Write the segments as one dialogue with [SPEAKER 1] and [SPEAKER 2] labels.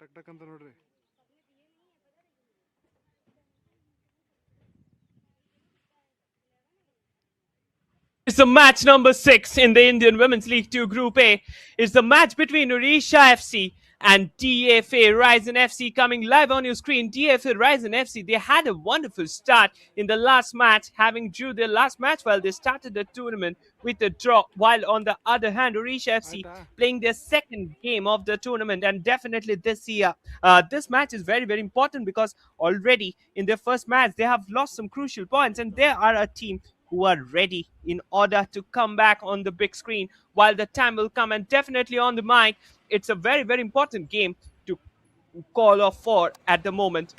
[SPEAKER 1] ಟಕ್ ಟಕ್ ಅಂತ ನೋಡ್ರಿ.
[SPEAKER 2] It's the match number 6 in the Indian Women's League 2 Group A. It's the match between Odisha FC and DFA Raisen FC coming live on your screen. DFA Raisen FC, they had a wonderful start in the last match, having drew their last match while they started the tournament with a draw. While on the other hand, Odisha FC
[SPEAKER 1] ಆಯ್ತಾ?
[SPEAKER 2] playing their second game of the tournament, and definitely this year, this match is very, very important because already in their first match they have lost some crucial points, and they are a team who are ready in order to come back on the big screen while the time will come. And definitely on the mic, it's a very, very important game to call off for at the moment.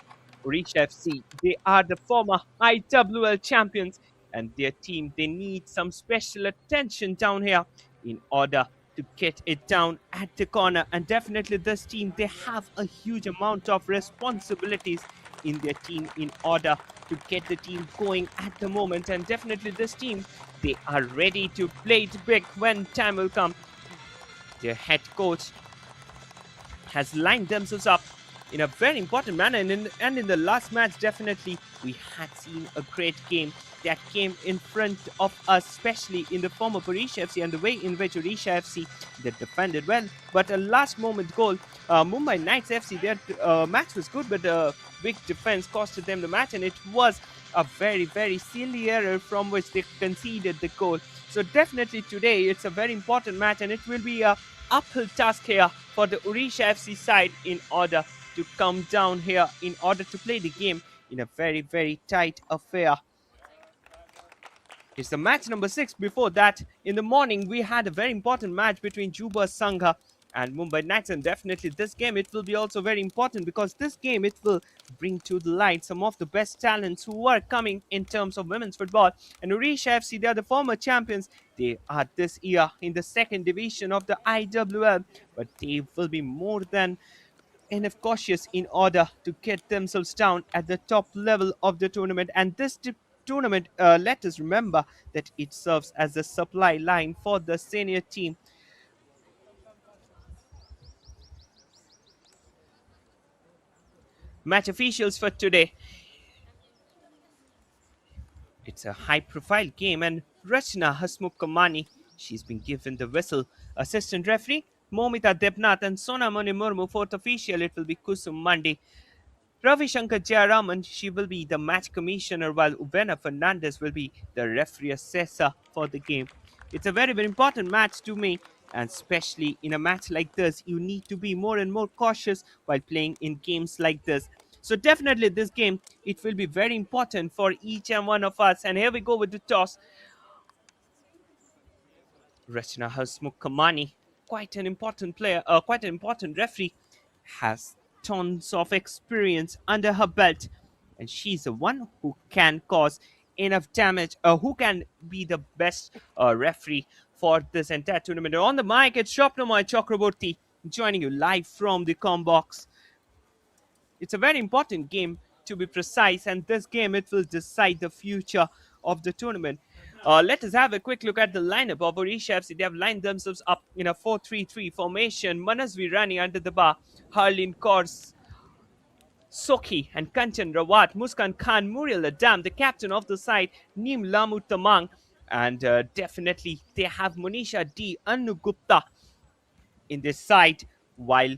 [SPEAKER 2] Reach FC, they are the former IWL champions, and their team, they need some special attention down here in order to get it down at the corner. And definitely this team, they have a huge amount of responsibilities in their team in order to get the team going at the moment. And definitely this team, they are ready to play it big when time will come. Their head coach has lined themselves up in a very important manner. And in the last match, definitely, we had seen a great game that came in front of us, especially in the form of Odisha FC and the way in which Odisha FC they defended well. But a last moment goal, Mumbai Knights FC, their match was good, but a big defense costed them the match, and it was a very, very silly error from which they conceded the goal. So definitely today, it's a very important match, and it will be a uphill task here for the Odisha FC side in order to come down here, in order to play the game in a very, very tight affair. It's the match number 6. Before that, in the morning, we had a very important match between Juba Sangha and Mumbai Knights, and definitely this game, it will be also very important because this game, it will bring to the light some of the best talents who are coming in terms of women's football. And Odisha FC, they are the former champions. They are this year in the second division of the IWL, but they will be more than enough cautious in order to get themselves down at the top level of the tournament. And this tournament, let us remember that it serves as a supply line for the senior team. Match officials for today, it's a high profile game, and Rachna Hasmukhamani, she's been given the whistle. Assistant referee, Momita Debnath and Sonamani Murmu. Fourth official, it will be Kusum Mandi. Ravi Shankar Jayaraman, she will be the match commissioner, while Ubena Fernandez will be the referee assessor for the game. It's a very, very important match to me, and especially in a match like this, you need to be more and more cautious while playing in games like this. So definitely this game, it will be very important for each and one of us. And here we go with the toss. Rachna Hasmukhamani, quite an important player, quite an important referee, has tons of experience under her belt, and she's the one who can cause enough damage, who can be the best referee for this entire tournament. On the mic, it's Shopnamoy Chakraborty joining you live from the com box. It's a very important game, to be precise, and this game, it will decide the future of the tournament. Let us have a quick look at the lineup of Odisha FC. They have lined themselves up in a 4-3-3 formation. Manas Virani under the bar, Harleen Kors, Sokhi and Kanchan Rawat, Muskan Khan, Muriel Adam, the captain of the side, Neem Lamu Tamang, and definitely they have Monisha D. Anu Gupta in this side, while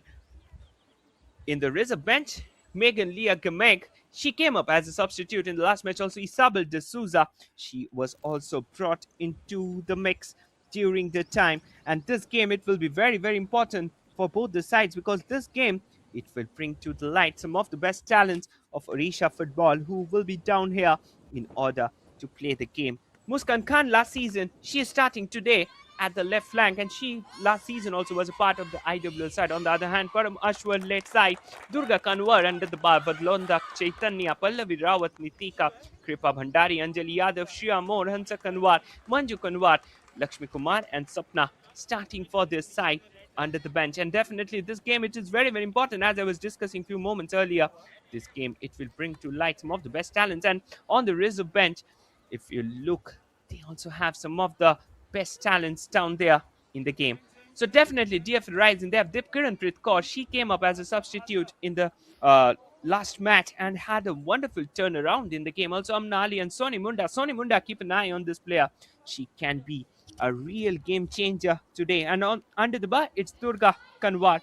[SPEAKER 2] in the reserve bench, Megan Leah Gameg, she came up as a substitute in the last match. Also, Isabel de Souza, she was also brought into the mix during the time. And this game, it will be very, very important for both the sides because this game, it will bring to the light some of the best talents of Odisha football who will be down here in order to play the game. Muskan Khan last season, she is starting today at the left flank, and she last season also was a part of the IWL side. On the other hand, Param Ashwin led side, Durga Kanwar under the bar, Badlonda Chaitanya, Pallavi Rawat, Nitika, Kripa Bhandari, Anjali Yadav, Shriya Moore, Hansa Kanwar, Manju Kanwar, Lakshmi Kumar, and Sapna starting for this side under the bench. And definitely this game, it is very, very important. As I was discussing a few moments earlier, this game, it will bring to light some of the best talents. And on the reserve bench, if you look, they also have some of the best talents down there in the game. So definitely DFA Raisen, they have Dipkiranpreet Kaur. She came up as a substitute in the uh, last match and had a wonderful turnaround in the game. Also Amna Ali and Soni Munda. Soni Munda, keep an eye on this player. She can be a real game changer today. And under the bar, it's Durga Kanwar.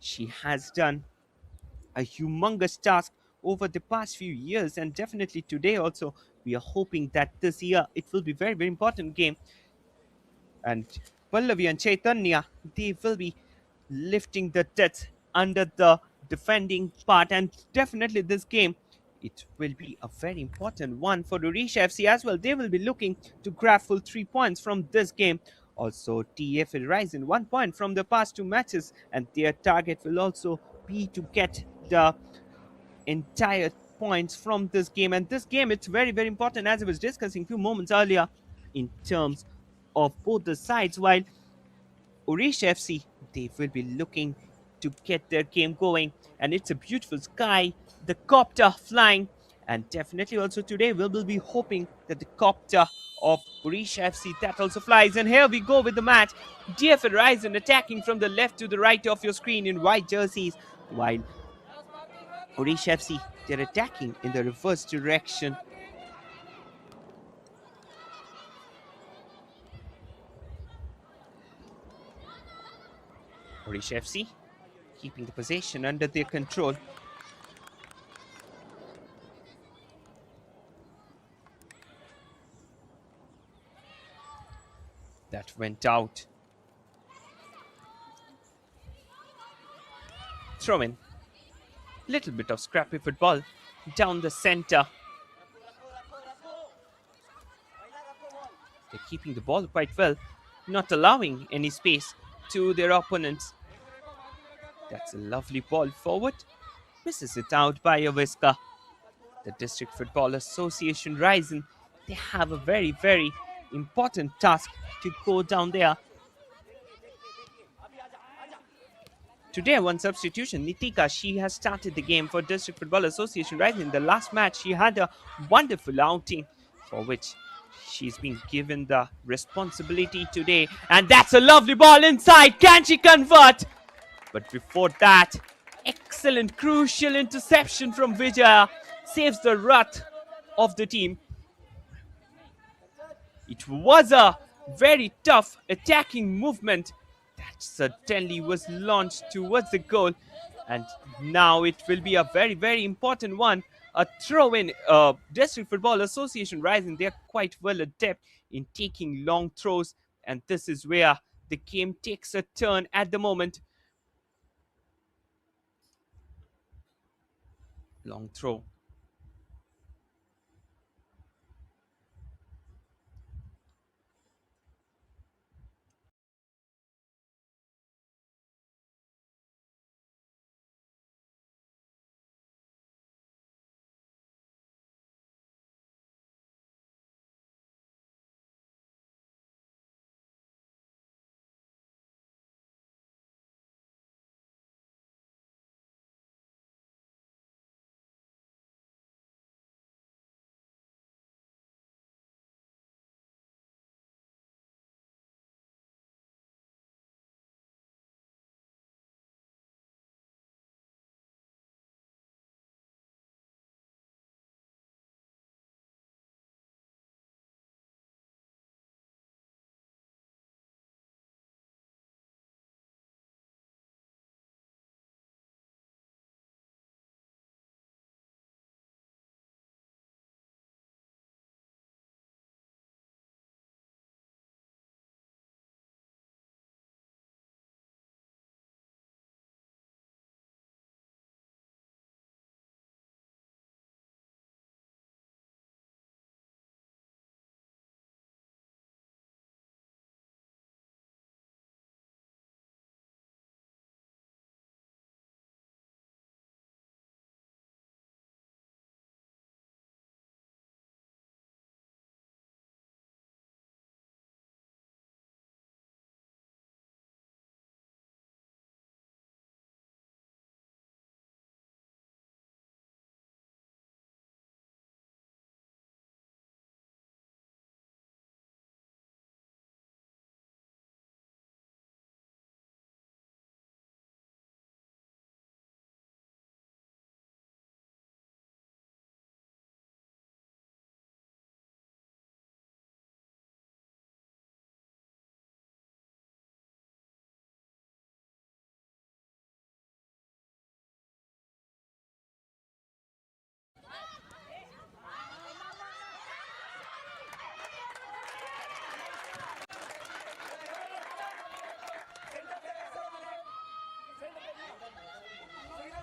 [SPEAKER 2] She has done a humongous task over the past few years, and definitely today also we are hoping that this year it will be very very important game, and Pallavi and Chaitanya, they will be lifting the debts under the defending part, and definitely this game, it will be a very important one for Odisha FC as well. They will be looking to grab full 3 points from this game. Also, DFA Raisen 1 point from the past two matches, and their target will also be to get the entire points from this game. And this game, it's very very important, as I was discussing a few moments earlier, in terms of both the sides. While Odisha FC, they will be looking to get their game going, and it's a beautiful sky, the copter flying, and definitely also today we will be hoping that the copter of Odisha FC that also flies. And here we go with the match. DFA Raisen attacking from the left to the right of your screen in white jerseys, while Odisha FC, they're attacking in the reverse direction. Odisha FC keeping the possession under their control. That went out. Throw in. Little bit of scrappy football down the center. They're keeping the ball quite well, not allowing any space to their opponents. That's a lovely ball forward. Misses it out by Aviska. The District Football Association Raisen, they have a very, very important task to go down there. Today, one substitution, Nitika, she has started the game for District Football Association. Right in the last match, she had a wonderful outing for which she's been given the responsibility today. And that's a lovely ball inside. Can she convert? But before that, excellent, crucial interception from Vijaya saves the rut of the team. It was a very tough attacking movement that certainly was launched towards the goal, and now it will be a very very important one, a throw in. District Football Association Rising, they're quite well adept in taking long throws, and this is where the game takes a turn at the moment. Long throw.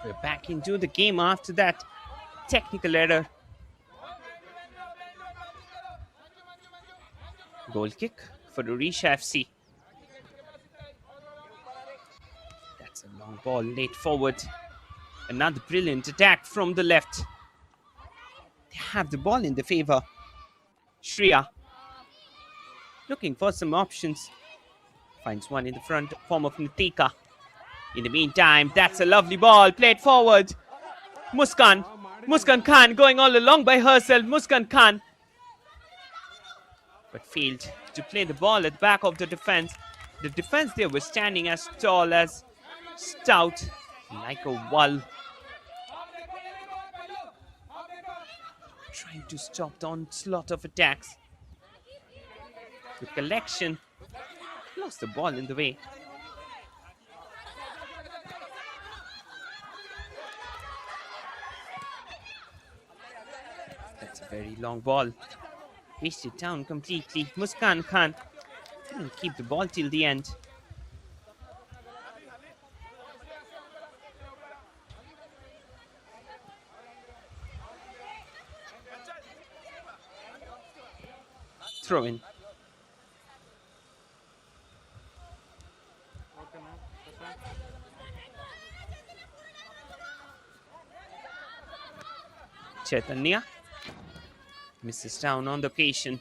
[SPEAKER 2] We're back into the game after that technical error. Goal kick for Odisha FC. That's a long ball laid forward. Another brilliant attack from the left. They have the ball in their favor. Shreya looking for some options. Finds one in the front form of Nitika. In the meantime, that's a lovely ball played forward. Muskan Khan going all along by herself. Muskan Khan. But failed to play the ball at the back of the defense. The defense there was standing as tall as stout, like a wall. Trying to stop the onslaught of attacks. The collection lost the ball in the way. That's a very long ball. Wasted down completely. Muskan Khan couldn't keep the ball till the end. Throw in. Chaitanya misses down on the occasion.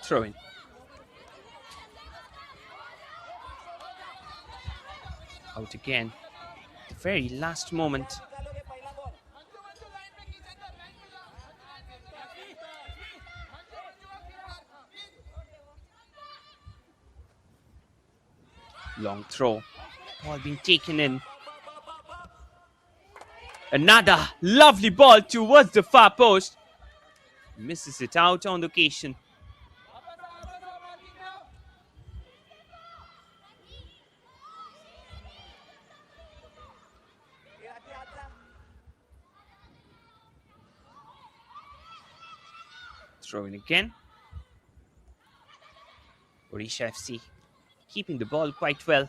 [SPEAKER 2] Throw in. Out again. The very last moment. Long throw. Ball being taken in. Another lovely ball towards the far post. Misses it out on the occasion. Throw in again. Odisha FC keeping the ball quite well.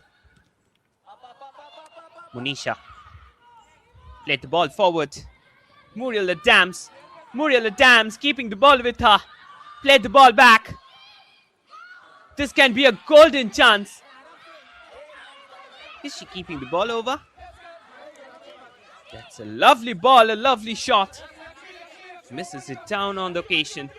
[SPEAKER 2] Monisha played the ball forward. Muriel Adams keeping the ball with her. Played the ball back. This can be a golden chance. Is she keeping the ball over? That's a lovely ball, a lovely shot. Misses it down on the occasion.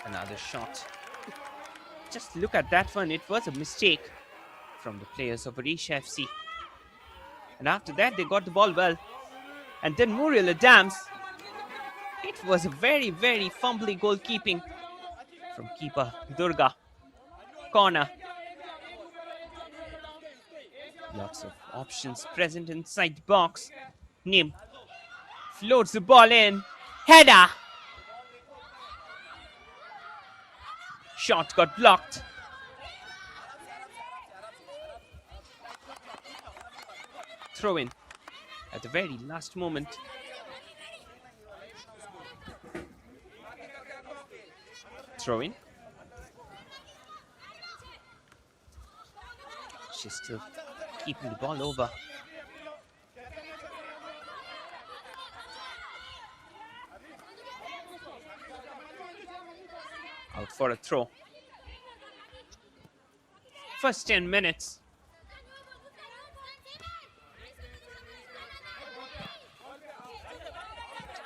[SPEAKER 2] Another shot. Just look at that one. It was a mistake from the players of Odisha FC. And after that, they got the ball well. And then Muriel Adams. It was a very, very fumbly goalkeeping from keeper Durga. Corner. Lots of options present inside the box. Nim floats the ball in. Header. Shot got blocked. Throw in at the very last moment. Throw in. She's still keeping the ball over. Out for a throw. First 10 minutes.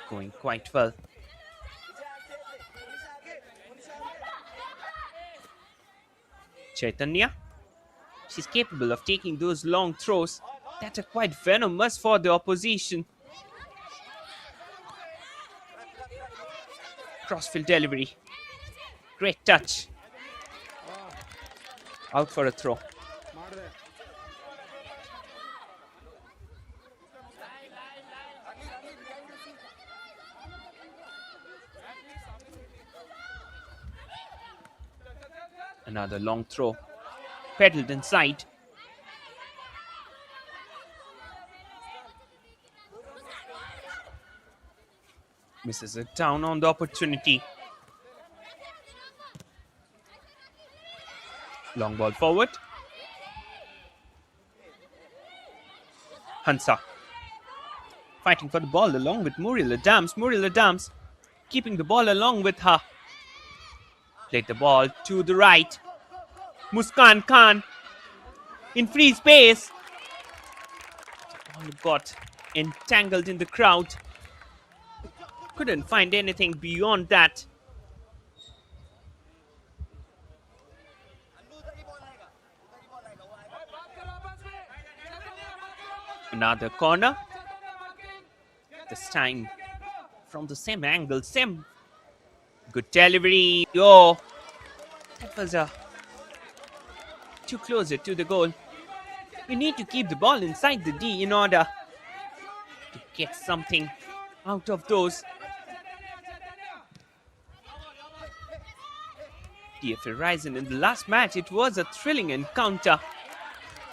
[SPEAKER 2] Going quite well. Chaitanya She's capable of taking those long throws that are quite venomous for the opposition. Crossfield delivery. Great touch. Out for a throw. Another long throw. Pedaled inside. Misses it down on the opportunity. Long ball forward. Hansa. Fighting for the ball along with Muriel Adams. Muriel Adams keeping the ball along with her. Played the ball to the right. Muskan Khan in free space. The ball got entangled in the crowd. Couldn't find anything beyond that. Another corner. This time from the same angle. Same good delivery. Oh, that was too closer to the goal. You need to keep the ball inside the D in order to get something out of those. DFA Raisen in the last match, it was a thrilling encounter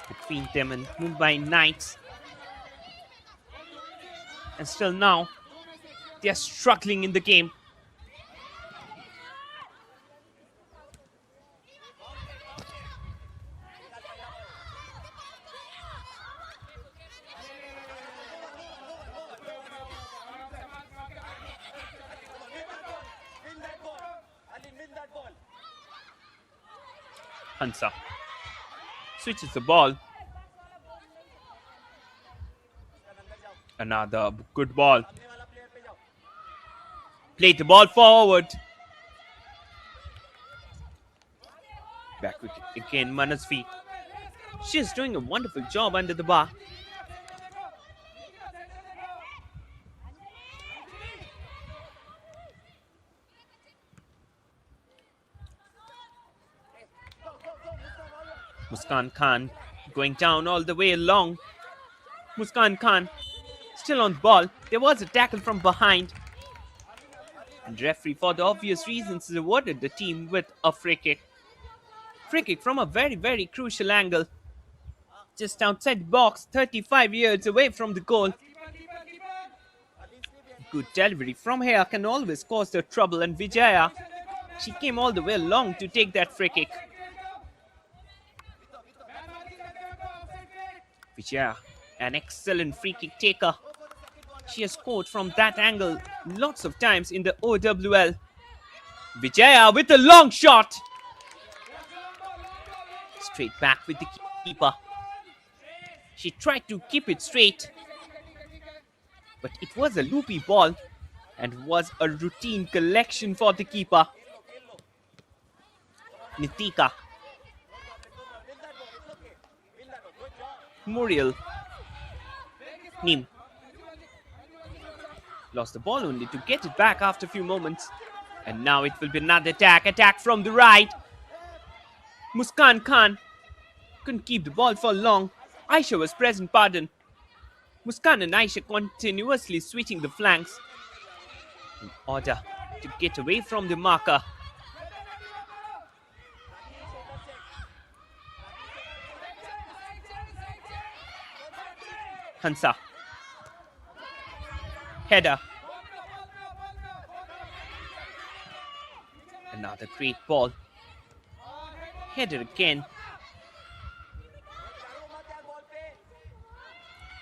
[SPEAKER 2] between them and Mumbai Knights. And still now, they are struggling in the game. Hansa switches the ball. Another good ball. Played the ball forward. Back again, Manasvi. She's doing a wonderful job under the bar. Muskan Khan going down all the way along. Muskan Khan still on the ball. There was a tackle from behind. And referee, for the obvious reasons, rewarded the team with a free kick. Free kick from a very, very crucial angle. Just outside the box, 35 yards away from the goal. Good delivery from here can always cause the trouble, and Vijaya, she came all the way along to take that free kick. Vijaya, an excellent free kick taker. She has scored from that angle lots of times in the OWL. Vijaya with a long shot. Straight back with the keeper. She tried to keep it straight, but it was a loopy ball and was a routine collection for the keeper. Nitika. Muriel. Neem. Lost the ball only to get it back after a few moments. And now it will be another attack. Attack from the right. Muskan Khan couldn't keep the ball for long. Aisha was present, pardon. Muskan and Aisha continuously switching the flanks in order to get away from the marker. Hansa. Header. Another great ball. Header again.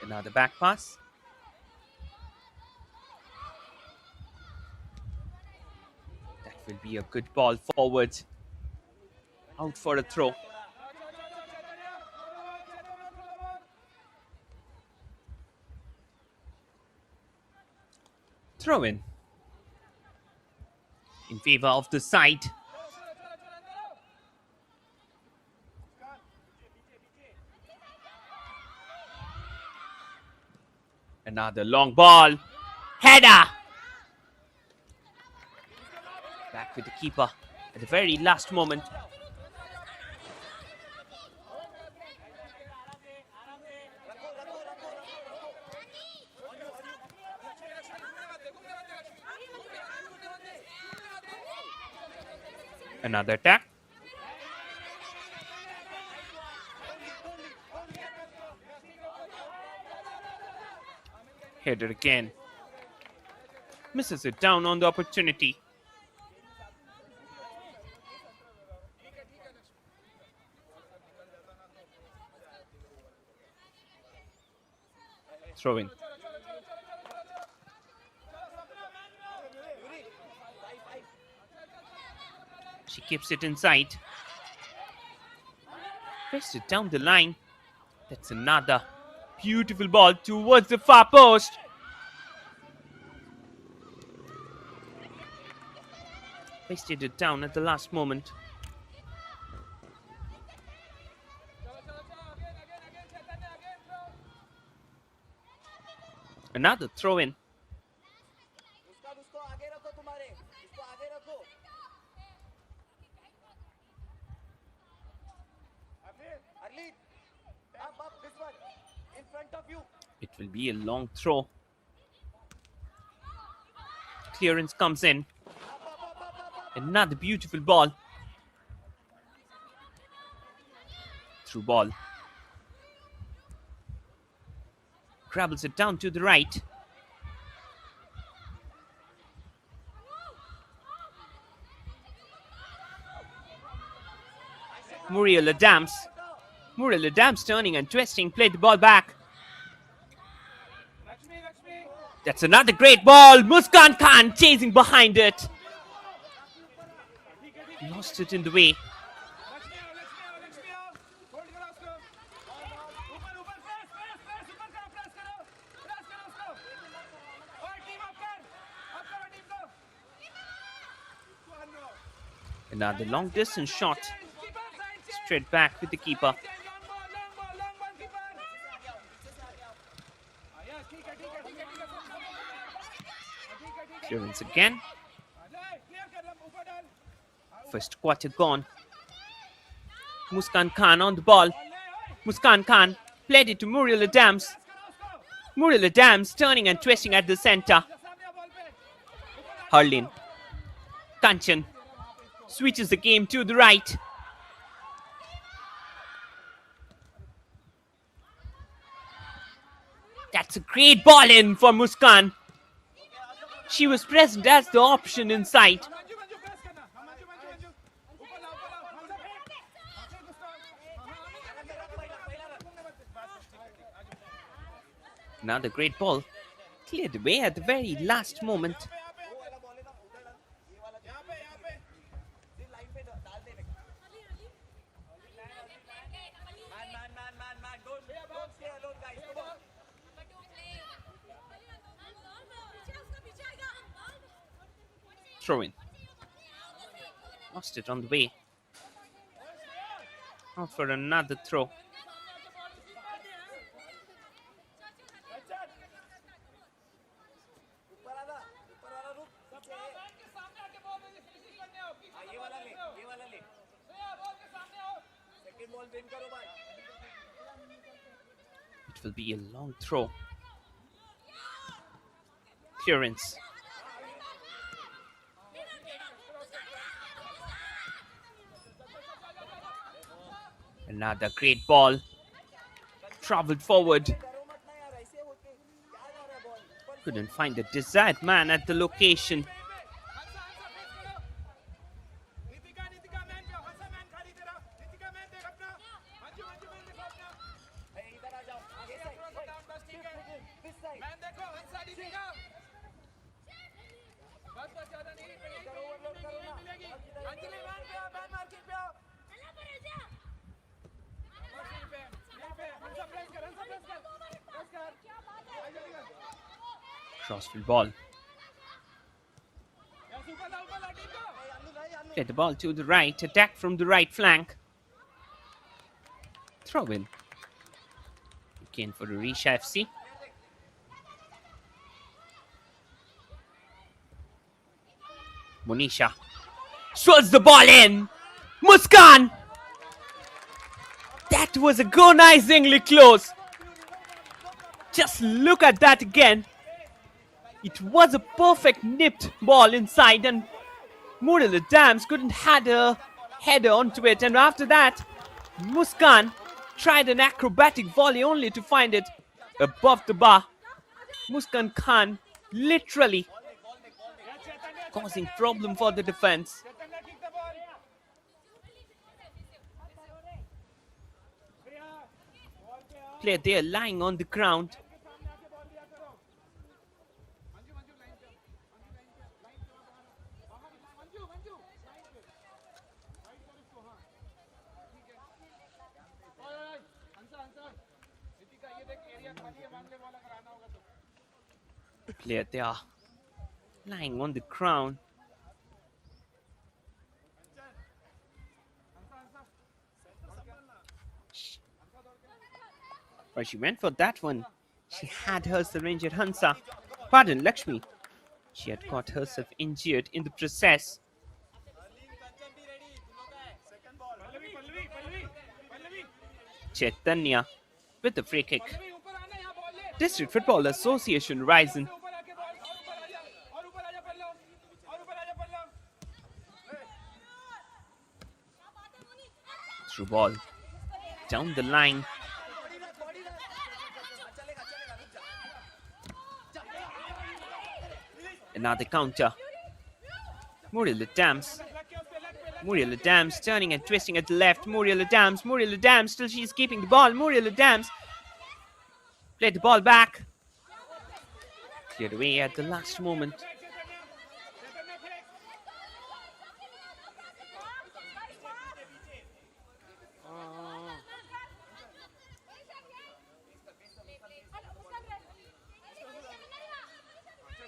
[SPEAKER 2] Another back pass. That will be a good ball forward. Out for a throw. Throw in favor of the side. Another long ball. Header. Back with the keeper at the very last moment. Another attack. Header again. Misses it down on the opportunity. Throw in. She keeps it inside. Pressed it down the line. That's another beautiful ball towards the far post. Pasted it down at the last moment. Another throw in. It will be a long throw. Clearance comes in. Another beautiful ball. Through ball. Grabbles it down to the right. Muriel Adams. Muriel Adams turning and twisting, played the ball back. That's another great ball. Muskan Khan chasing behind it. Lost it in the way. Another long distance shot. Straight back with the keeper. Clearance again. First quarter gone. Muskan Khan on the ball. Muskan Khan played it to Muriel Adams. Muriel Adams turning and twisting at the center. Harlin. Kanchan switches the game to the right. That's a great ball in for Muskan. She was present as the option inside. Another great ball. Cleared away at the very last moment. Throw in. Lost it on the way. Out for another throw. It will be a long throw. Clearance. Another great ball. Traveled forward. Couldn't find the desired man at the location. Crossfield ball. Get the ball to the right. Attack from the right flank. Throw in. Again for Odisha FC. Monisha swirls the ball in. Muskan! That was agonizingly close. Just look at that again. It was a perfect nipped ball inside, and Murali Dams couldn't had a header onto it. And after that, Muskan tried an acrobatic volley only to find it above the bar. Muskan Khan literally causing problem for the defense. Player there lying on the ground. Player there lying on the ground. But she went for that one. She had herself injured Hansa. Pardon, Lakshmi. She had got herself injured in the process. Chaitanya with the free kick. District Football Association Raisen. Through ball. Down the line. Another counter. Murali Dams. Murali Dams turning and twisting at the left. Murali Dams. Murali Dams. Still she's keeping the ball. Murali Dams. Played the ball back. Cleared away at the last moment.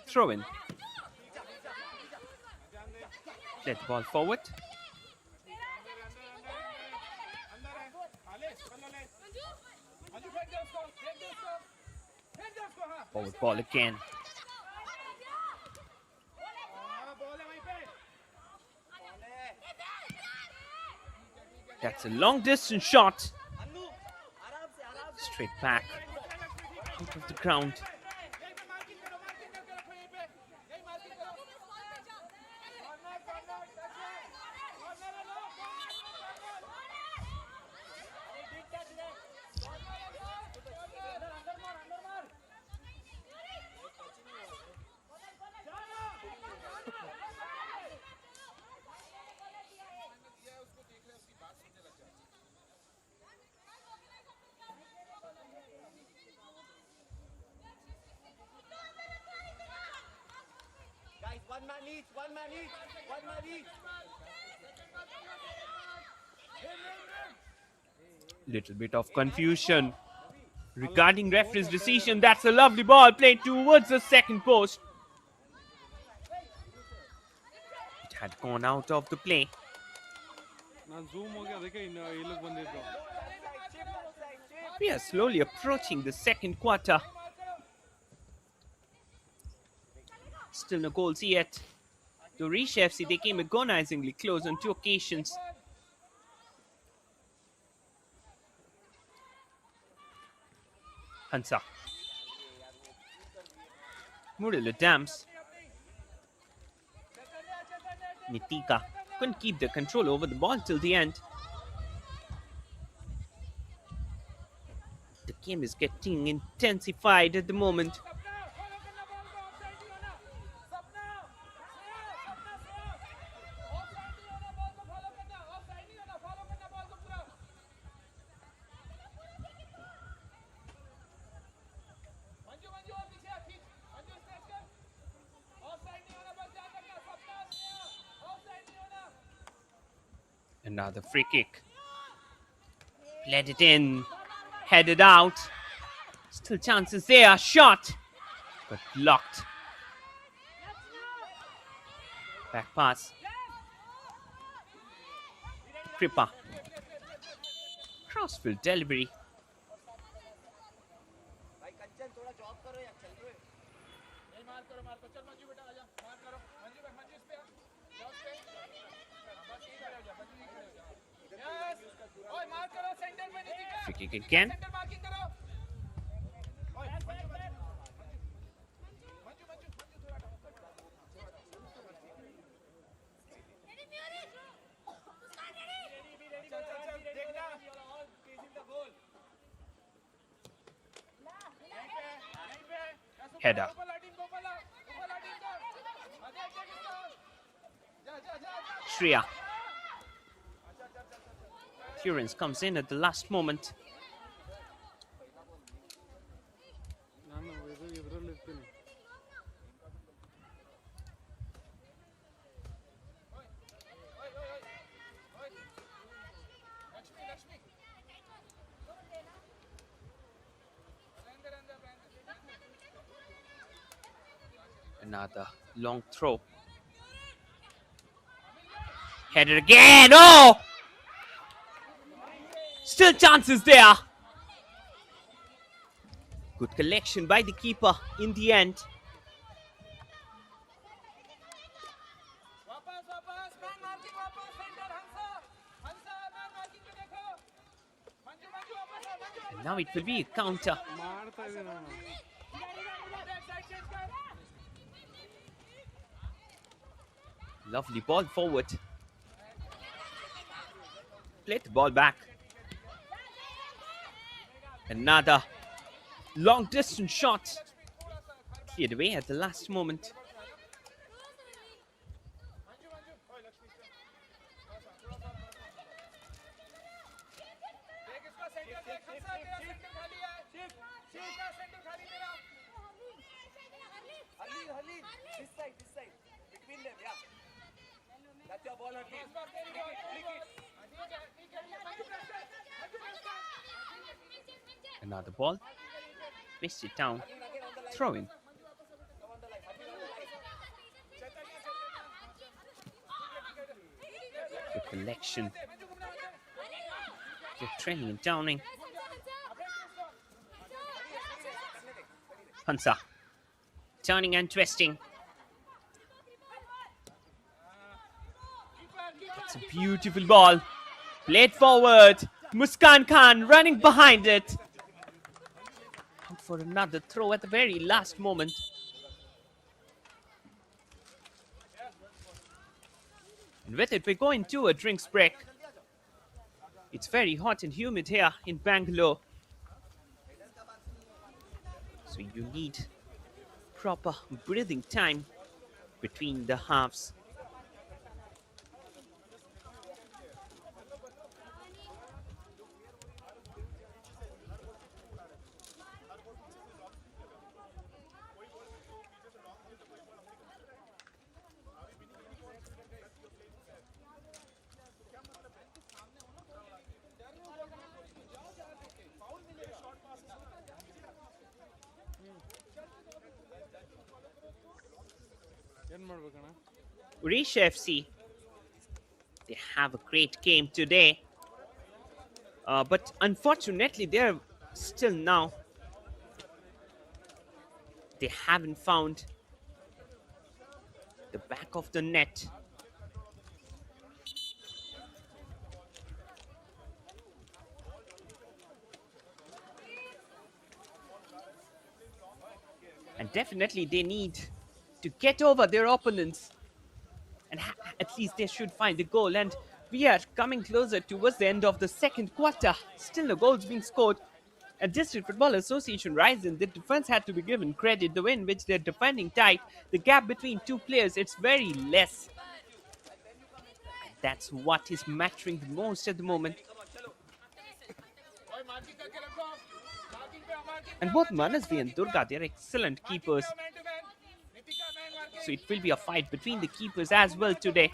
[SPEAKER 2] Throw in. Let the ball forward. Forward ball again. That's a long distance shot. Straight back. Out of the ground.
[SPEAKER 1] One man each.
[SPEAKER 2] Little bit of confusion regarding referee's decision. That's a lovely ball played towards the second post. It had gone out of the play. We are slowly approaching the second quarter. Still no goals yet. To Odisha FC, they came agonizingly close on 2 occasions. Hansa. Murali Dams. Nitika couldn't keep the control over the ball till the end. The game is getting intensified at the moment. Another free kick. Let it in. Headed out. Still chances there. Shot. But blocked. Back pass. Kripa. Crossfield delivery. Free kick again. Header. Shreya. Currens comes in at the last moment. Another long throw. Header again. Oh! Still chances there. Good collection by the keeper in the end. And now it will be a counter. Lovely ball forward. Play the ball back. Another long distance shot. Cleared away at the last moment.
[SPEAKER 1] This side. Between them, yeah. That's your ball.
[SPEAKER 2] Another ball. Missed it down. Throw in. Good collection. Good training and downing. Hansa. Turning and twisting. It's a beautiful ball. Played forward. Muskan Khan running behind it. Out for another throw at the very last moment. And with it, we're going to a drinks break. It's very hot and humid here in Bangalore. So you need proper breathing time between the halves. Odisha FC, they have a great game today, but unfortunately they're still now, they haven't found the back of the net. And definitely they need to get over their opponents. And at least they should find a goal. And we are coming closer towards the end of the second quarter. Still no goals being scored. At District Football Association Raisen, the defense had to be given credit. The way in which they're defending tight, the gap between two players, it's very less. And that's what is mattering the most at the moment. And both Manasvi and Durga, they're excellent keepers. So it will be a fight between the keepers as well today.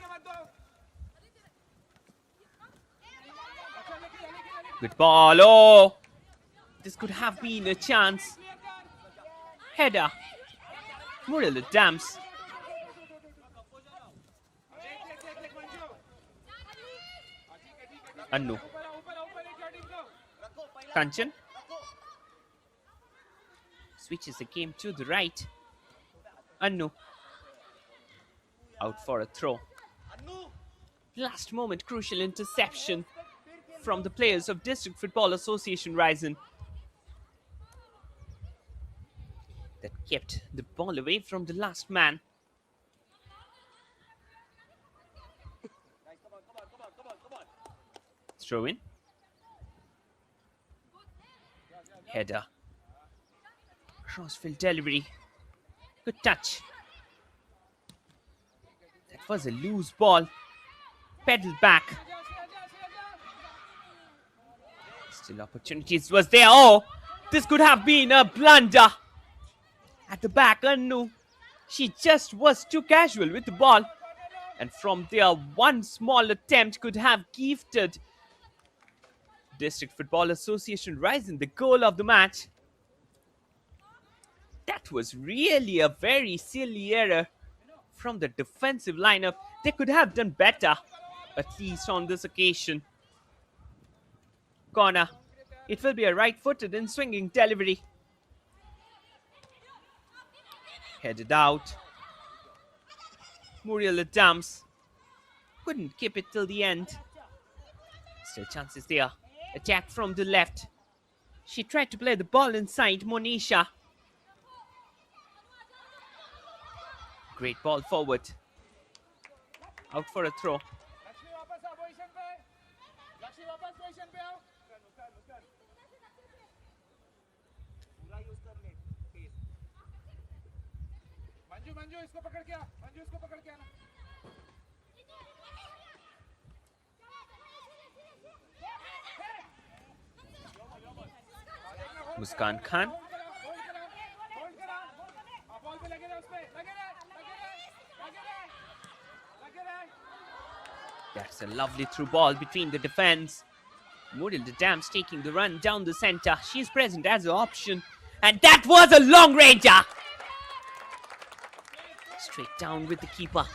[SPEAKER 2] Good ball. Oh! This could have been a chance. Header. Murali Dams. Annu. Kanchan. Switches the game to the right. Annu. Out for a throw. Last moment crucial interception. from the players of District Football Association Raisen. That kept the ball away from the last man. Throw in. Header. Crossfield delivery. Good touch. That was a loose ball. Pedaled back. Still opportunities was there. Oh, this could have been a blunder. At the back, Anu. She just was too casual with the ball. And from there, one small attempt could have gifted District Football Association Raisen the goal of the match. That was really a very silly error from the defensive lineup. They could have done better, at least on this occasion. Corner. It will be a right-footed and swinging delivery. Headed out. Muriel Adams couldn't keep it till the end. Still chances there. Attack from the left. She tried to play the ball inside Monisha. Great ball forward. Out for a throw. Muskan Khan. That's a lovely through ball between the defense. Muriel Adams taking the run down the center. She's present as an option. And that was a long ranger. Straight down with the keeper.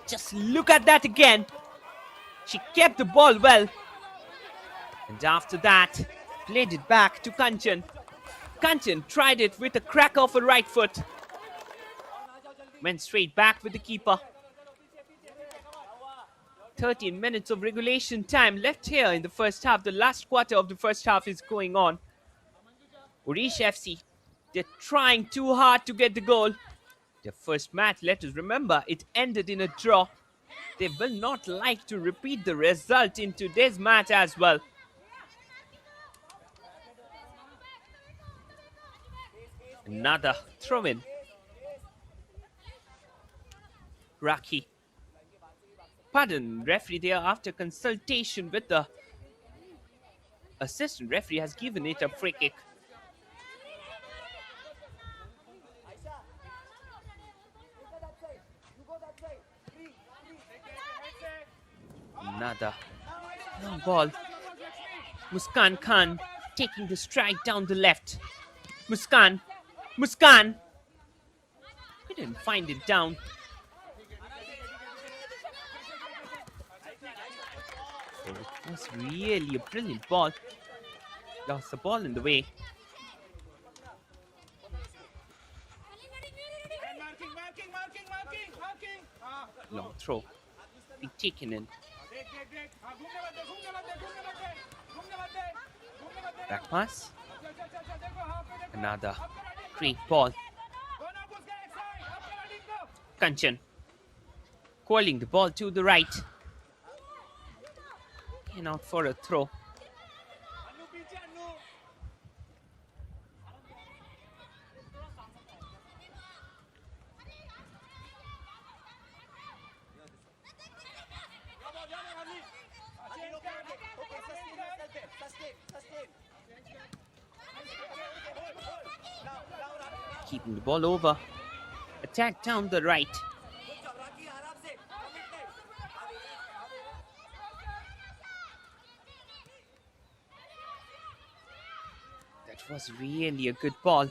[SPEAKER 2] Just look at that again. She kept the ball well. And after that, played it back to Kanchan. Kanchan tried it with a crack of a right foot. Went straight back with the keeper. 13 minutes of regulation time left here in the first half. The last quarter of the first half is going on. Odisha FC, they're trying too hard to get the goal. Their first match, let us remember, it ended in a draw. They will not like to repeat the result in today's match as well. Another throw-in. Raki. Pardon, referee there, after consultation with the assistant referee, has given it a free kick. Another long ball. Muskan Khan taking the strike down the left. Muskan. Couldn't find it down. It was really a brilliant ball. Lost the ball in the way. Long throw. Be taken in. Back pass. Another great ball. Kanchan calling the ball to the right. And out for a throw. Keeping the ball over. Attack down the right. That was really a good ball.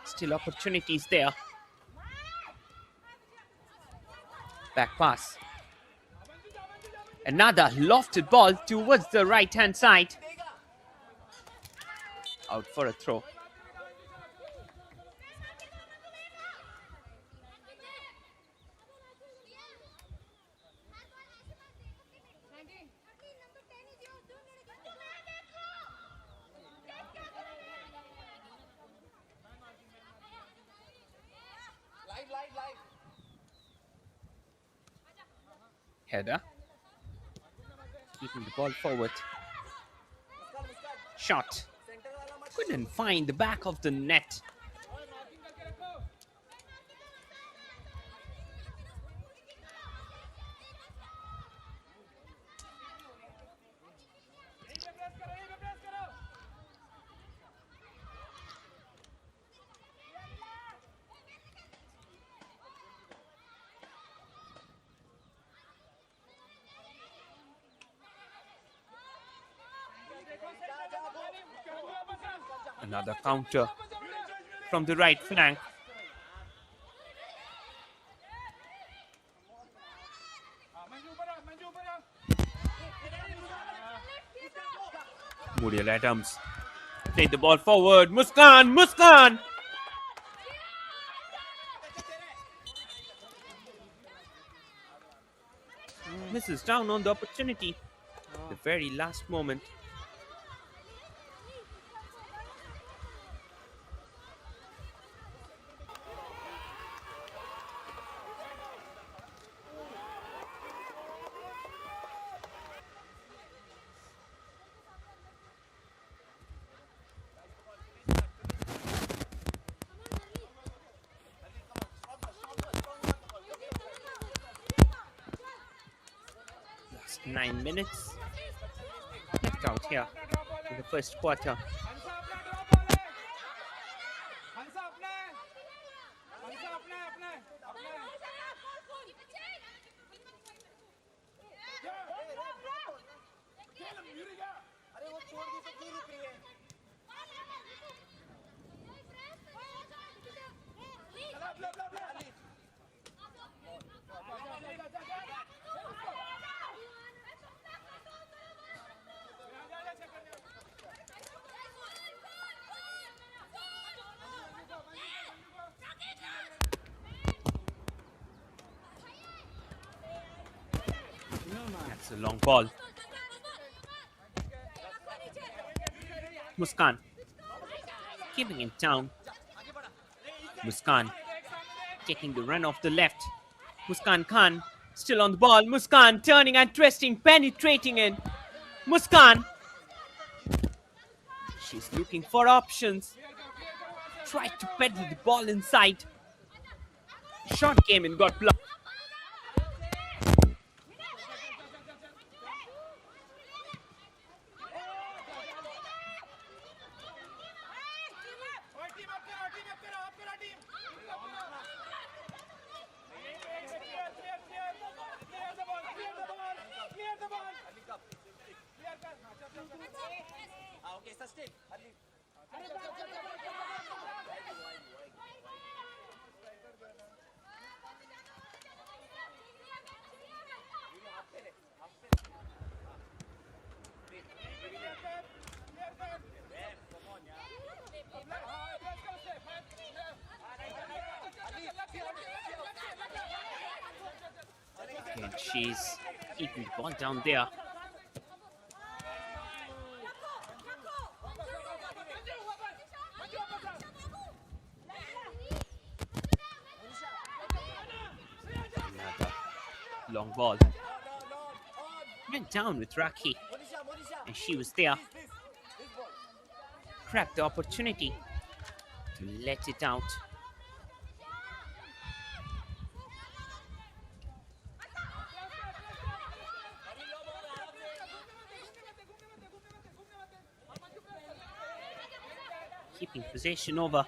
[SPEAKER 2] Still opportunities there. Back pass. Another lofted ball towards the right hand side. Out for a throw. Header. Keeping the ball forward. Shot. Couldn't find the back of the net. Another counter from the right flank. Muriel Adams played the ball forward. Muskan! Misses down on the opportunity. The very last moment. Last 9 minutes left out here in the first quarter. That's a long ball. Muskan keeping it down. Muskan taking the run off the left. Muskan Khan still on the ball. Muskan turning and twisting, penetrating in. Muskan. She's looking for options. Tried to pedal the ball inside. Shot came and got blocked.
[SPEAKER 1] Okay, sustain.
[SPEAKER 2] And she's keeping the ball down there. Another long ball. Went down with Raki, and she was there. Grabbed the opportunity to let it out. Keeping possession over.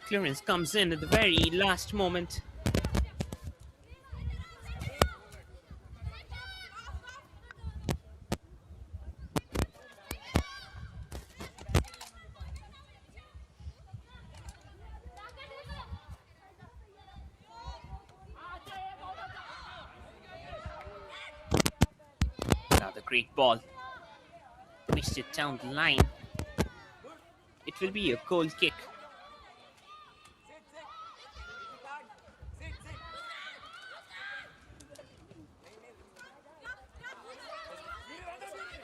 [SPEAKER 2] Clearance comes in at the very last moment. Another great ball. Pushed it down the line. It will be a goal kick.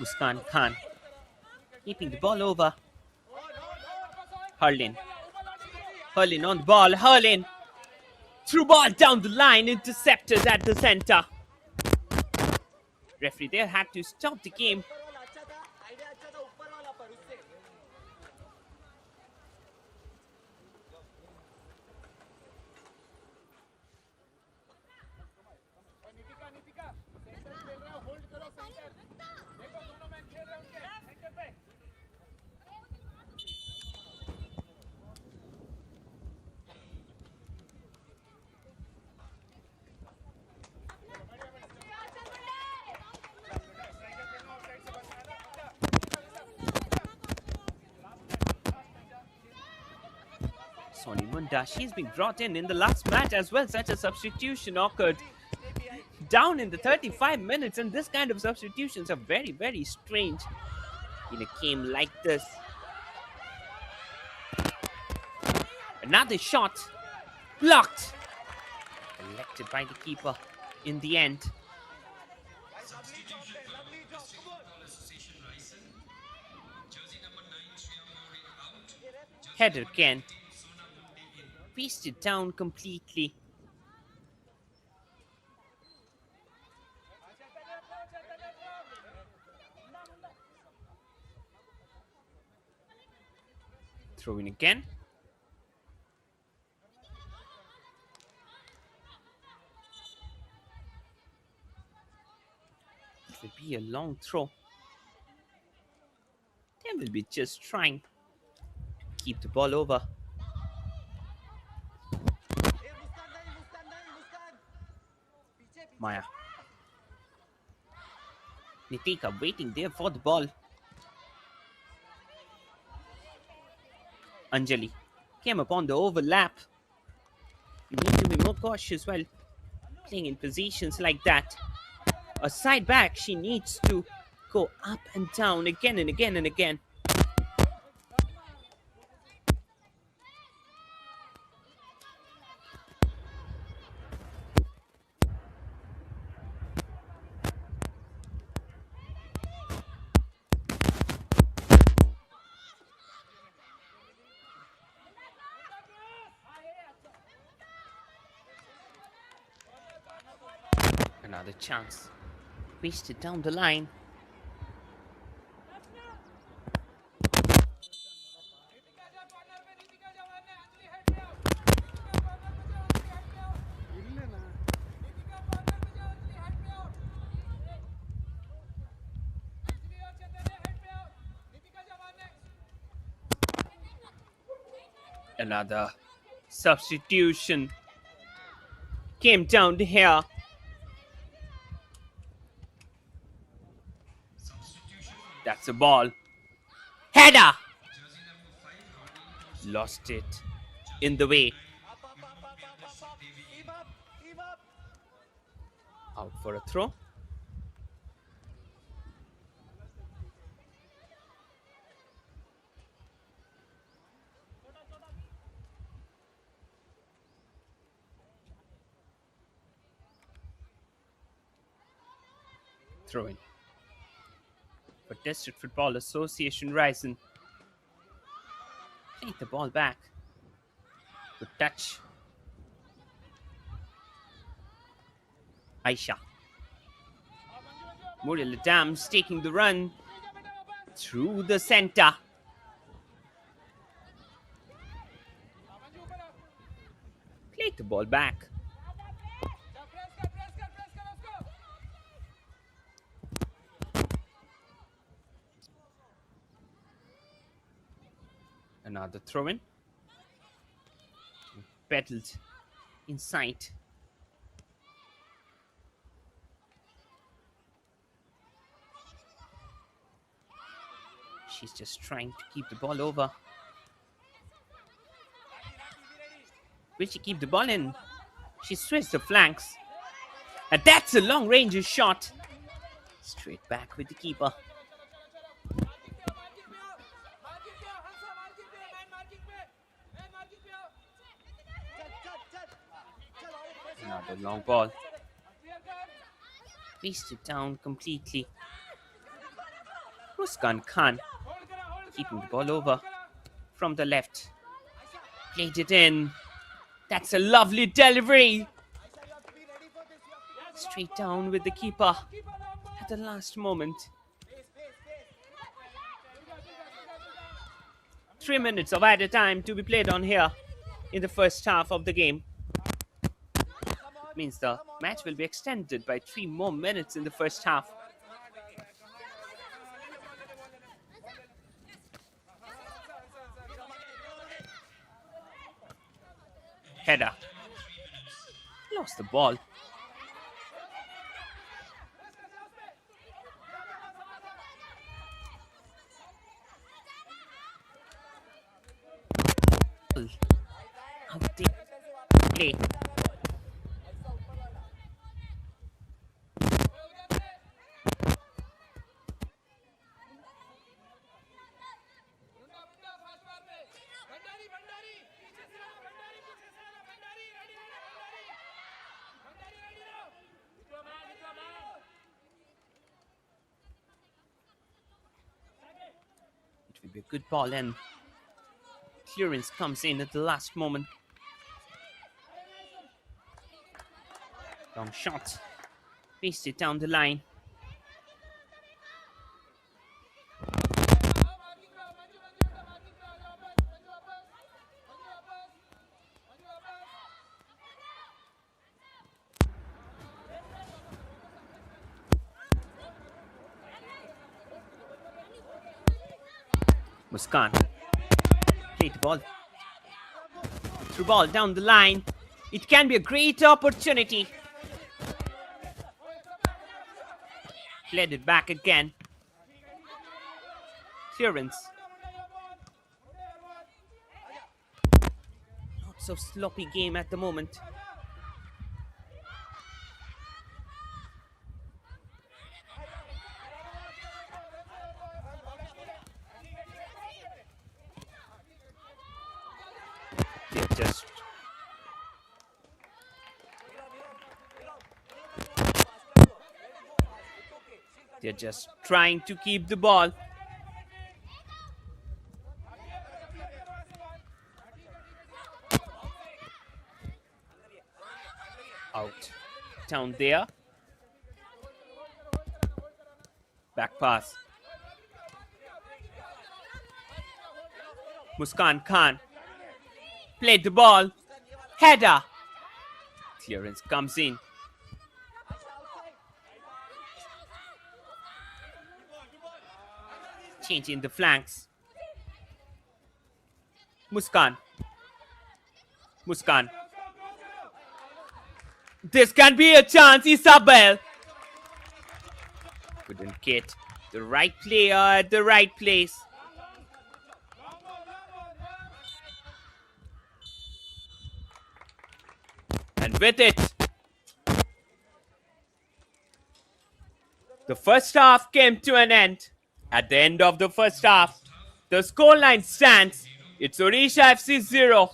[SPEAKER 2] Muskan Khan keeping the ball over. Harlin Hurling on the ball. Hurling. Through ball down the line. Intercepted at the center. Referee there had to stop the game. Sony Munda, she's been brought in the last match as well. Such a substitution occurred down in the 35 minutes, and this kind of substitutions are very, very strange in a game like this. Another shot blocked, collected by the keeper in the end. Header again. Pieced it down completely. Throw in again. It will be a long throw. They will be just trying to keep the ball over. Maya. Nitika waiting there for the ball. Anjali came upon the overlap. You need to be more cautious while playing in positions like that. A side back, she needs to go up and down again and again and again. Another chance. Wasted down the line. Another substitution came down here. That's a ball. Header! Lost it in the way. Out for a throw. Throw in. For District Football Association Raisen. Take the ball back. Good touch. Aisha. Muriel Adams taking the run through the center. Played the ball back. Another throw in. Pedaled inside. She's just trying to keep the ball over. Will she keep the ball in? She switched the flanks. And that's a long range shot. Straight back with the keeper. Another long ball. Placed it down completely. Ruskan Khan keeping the ball over from the left. Played it in. That's a lovely delivery. Straight down with the keeper at the last moment. 3 minutes of added time to be played on here in the first half of the game. Means the match will be extended by 3 more minutes in the first half. Header. Lost the ball. Out the play. It will be a good ball and clearance comes in at the last moment. Long shot. Paste it down the line. Muskan. Played the ball. Through ball down the line. It can be a great opportunity. Played it back again. Clearance. Not so sloppy game at the moment. They're just trying to keep the ball. Out. Down there. Back pass. Muskan Khan. Played the ball. Header. Clearance comes in. Changing the flanks. Muskan. Muskan. This can be a chance, Isabel. Couldn't get the right player at the right place. And with it, the first half came to an end. At the end of the first half, the scoreline stands. It's Odisha FC 0,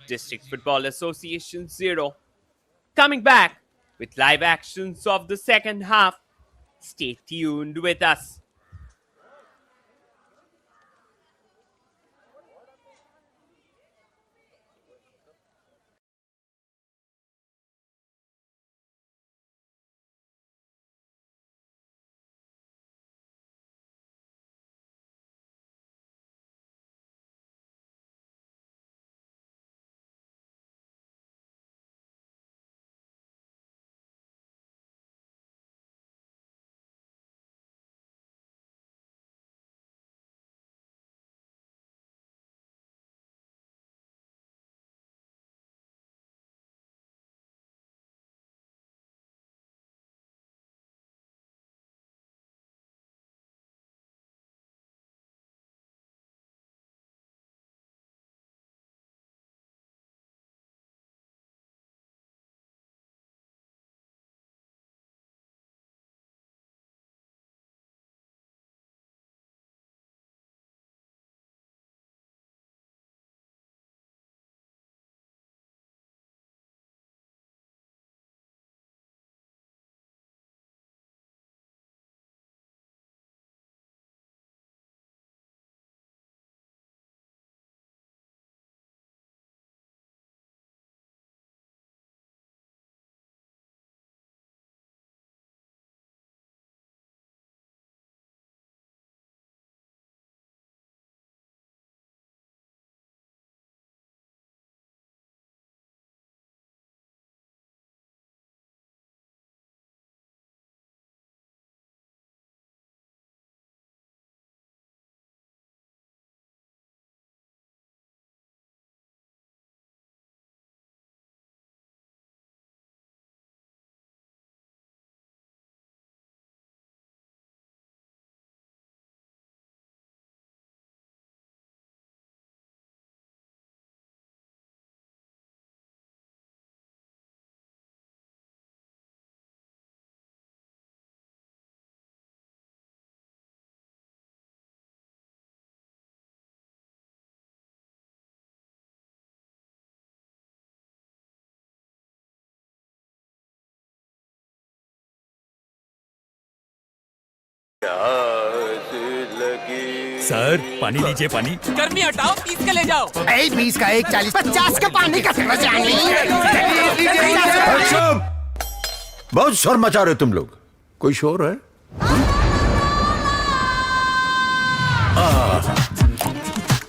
[SPEAKER 2] District Football Association 0. Coming back with live actions of the second half. Stay tuned with us.
[SPEAKER 3] Sir पानी लीजिए पानी।
[SPEAKER 4] गर्मी हटाओ, 30 के ले जाओ।
[SPEAKER 5] 20 का 1, 40, 50 का पानी का
[SPEAKER 6] बहुत शोर मचा रहे हो तुम लोग। कोई शोर है?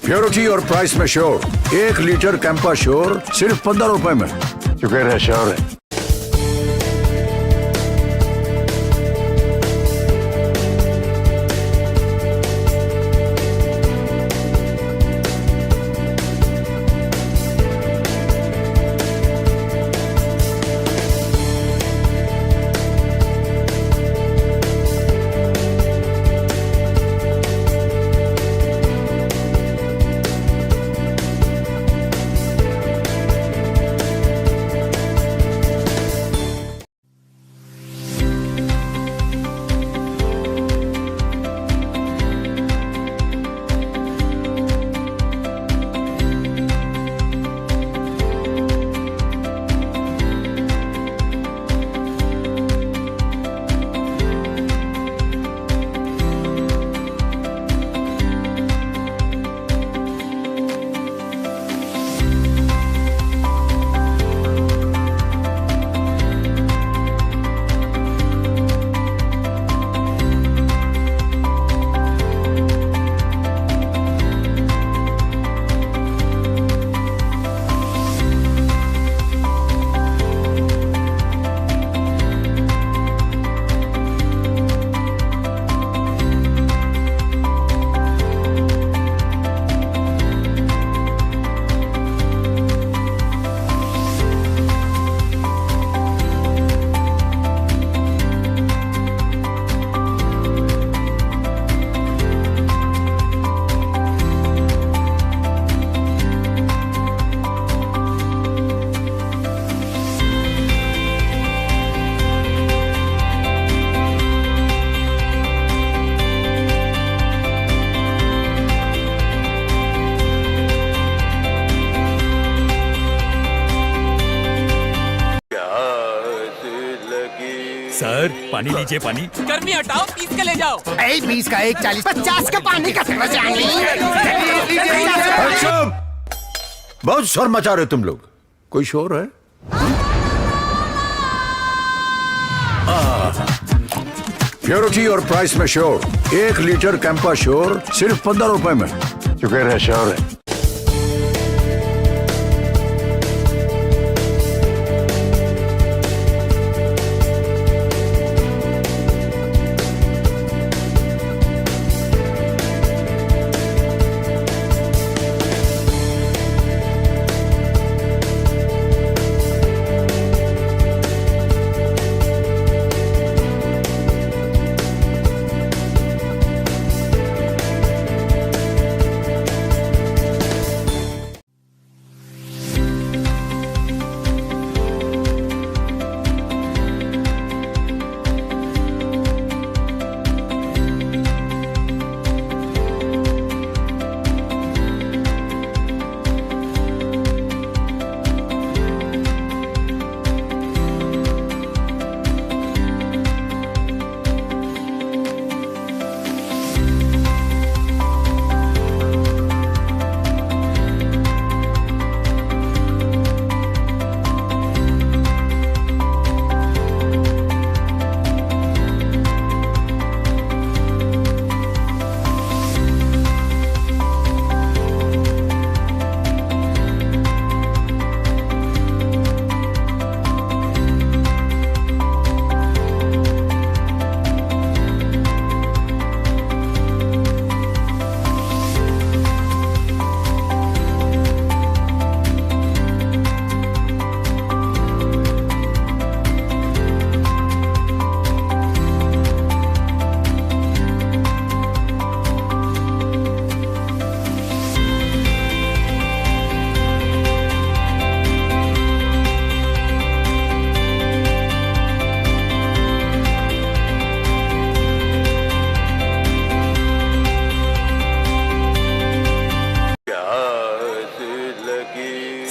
[SPEAKER 6] प्योरिटी और प्राइस में श्योर। 1 लीटर कैंपा श्योर सिर्फ 15 रुपए में। शुक्र है श्योर है।
[SPEAKER 3] सर पानी लीजिए पानी।
[SPEAKER 4] गर्मी हटाओ, 30 के ले जाओ।
[SPEAKER 5] 20 का 1, 40, 50 का पानी का
[SPEAKER 6] बहुत शोर मचा रहे हो तुम लोग। कोई शोर है? प्योरिटी और प्राइस में श्योर। 1 लीटर कैंपा श्योर सिर्फ 15 रुपए में। शुक्र है श्योर है।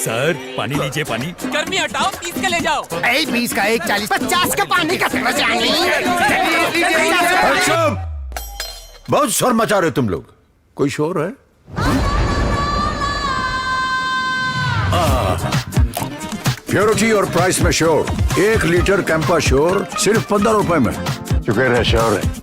[SPEAKER 3] सर पानी लीजिए पानी।
[SPEAKER 4] गर्मी हटाओ, 30 के ले जाओ।
[SPEAKER 5] 20 का 1, 40, 50 का पानी का
[SPEAKER 6] बहुत शोर मचा रहे हो तुम लोग। कोई शोर है? प्योरिटी और प्राइस में श्योर। 1 लीटर कैंपा श्योर सिर्फ 15 रुपए में। शुक्र है श्योर है।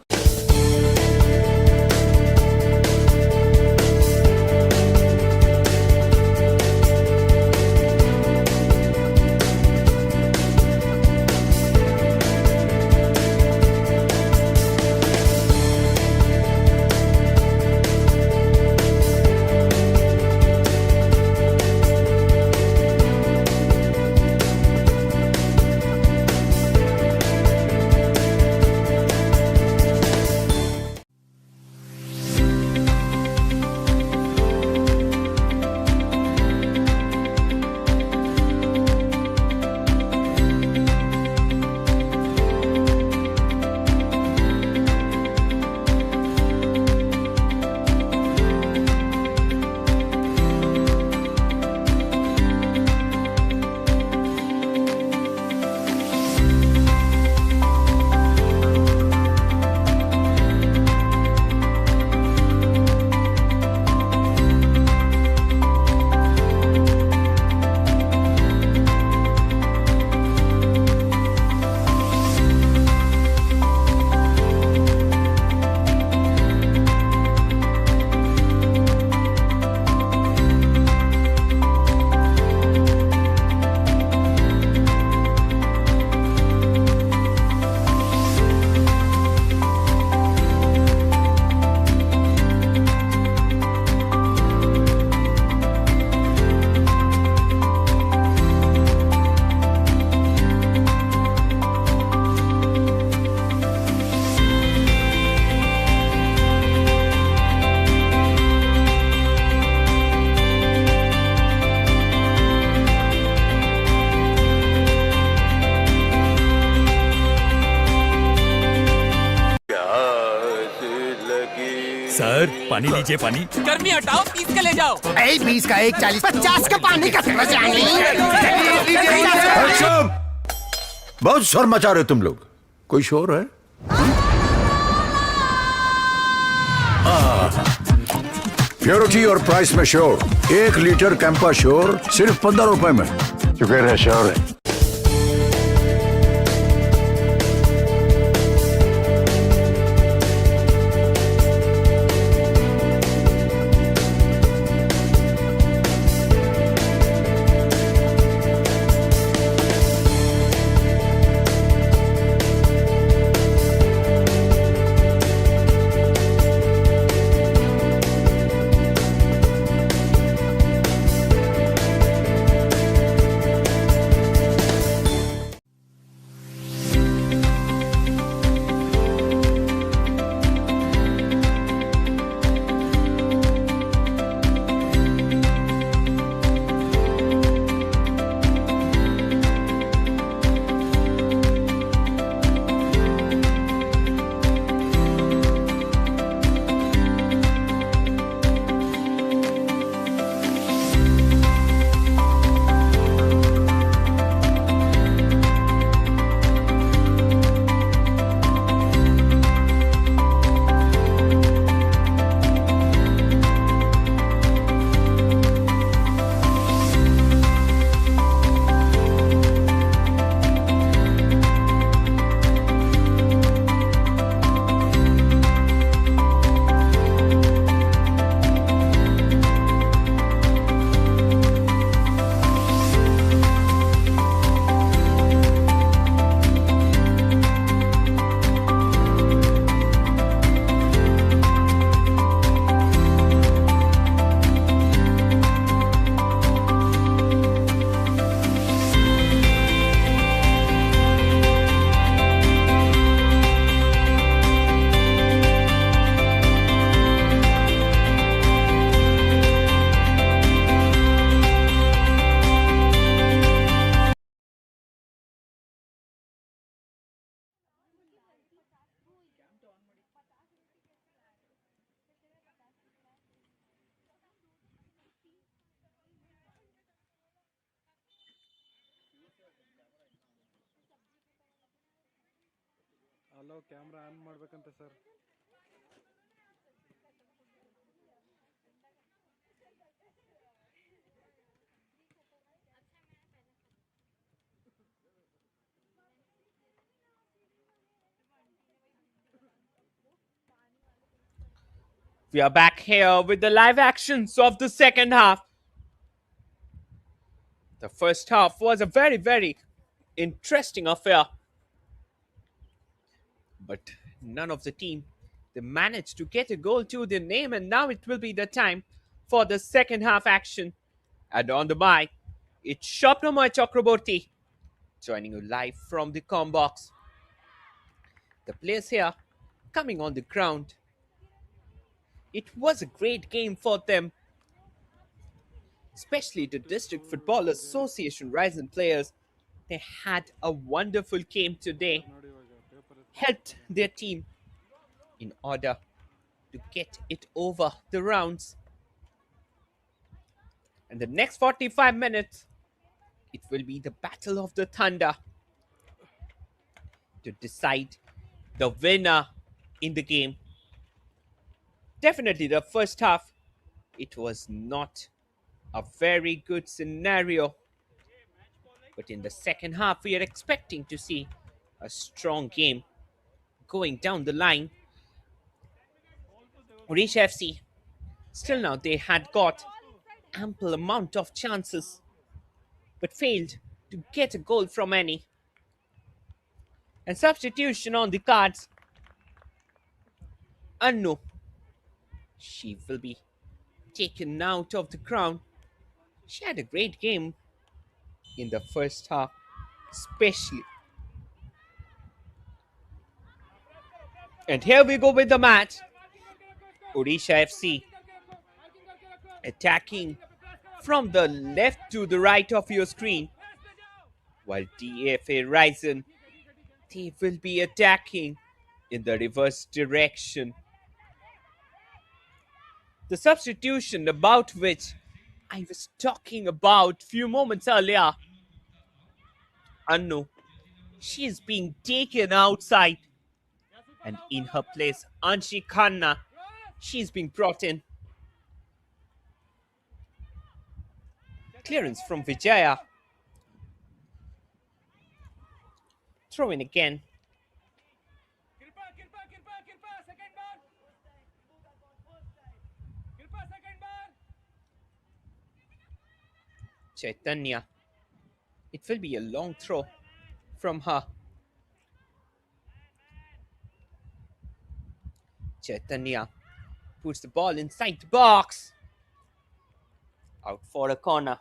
[SPEAKER 3] सर पानी लीजिए पानी।
[SPEAKER 4] गर्मी हटाओ, 30 का ले जाओ।
[SPEAKER 5] 20 का 1 40 50 का पानी का
[SPEAKER 6] बहुत शोर मचा रहे हो तुम लोग। कोई शोर है? प्योरिटी और प्राइस में श्योर। 1 लीटर कैंपा श्योर सिर्फ 15 रुपए में। शुक्र है श्योर है।
[SPEAKER 7] ಹಲೋ ಕ್ಯಾಮ್ರಾ ಆನ್ ಮಾಡ್ಬೇಕಂತೆ sir.
[SPEAKER 2] We are back here with the live actions of the second half. The first half was a very, very interesting affair. But none of the team, they managed to get a goal to their name, and now it will be the time for the second half action. And on the mic, it's Shapnamay Chakraborty joining you live from the comm box. The players here coming on the ground. It was a great game for them, especially the District Football Association Raisen players. They had a wonderful game today, helped their team in order to get it over the rounds. And the next 45 minutes, it will be the Battle of the Thunder to decide the winner in the game. Definitely the first half, it was not a very good scenario. But in the second half, we are expecting to see a strong game going down the line. Odisha FC, still now they had got ample amount of chances, but failed to get a goal from any. And substitution on the cards. Annu, she will be taken out of the ground. She had a great game in the first half, especially. And here we go with the match. Odisha FC attacking from the left to the right of your screen, while DFA Raisen, they will be attacking in the reverse direction. The substitution about which I was talking about few moments earlier. Annu, she is being taken outside, and in her place, Anshi Khanna, she is being brought in. Clearance from Vijaya. Throw in again. Chaitanya. It will be a long throw from her. Chaitanya puts the ball inside the box. Out for a corner.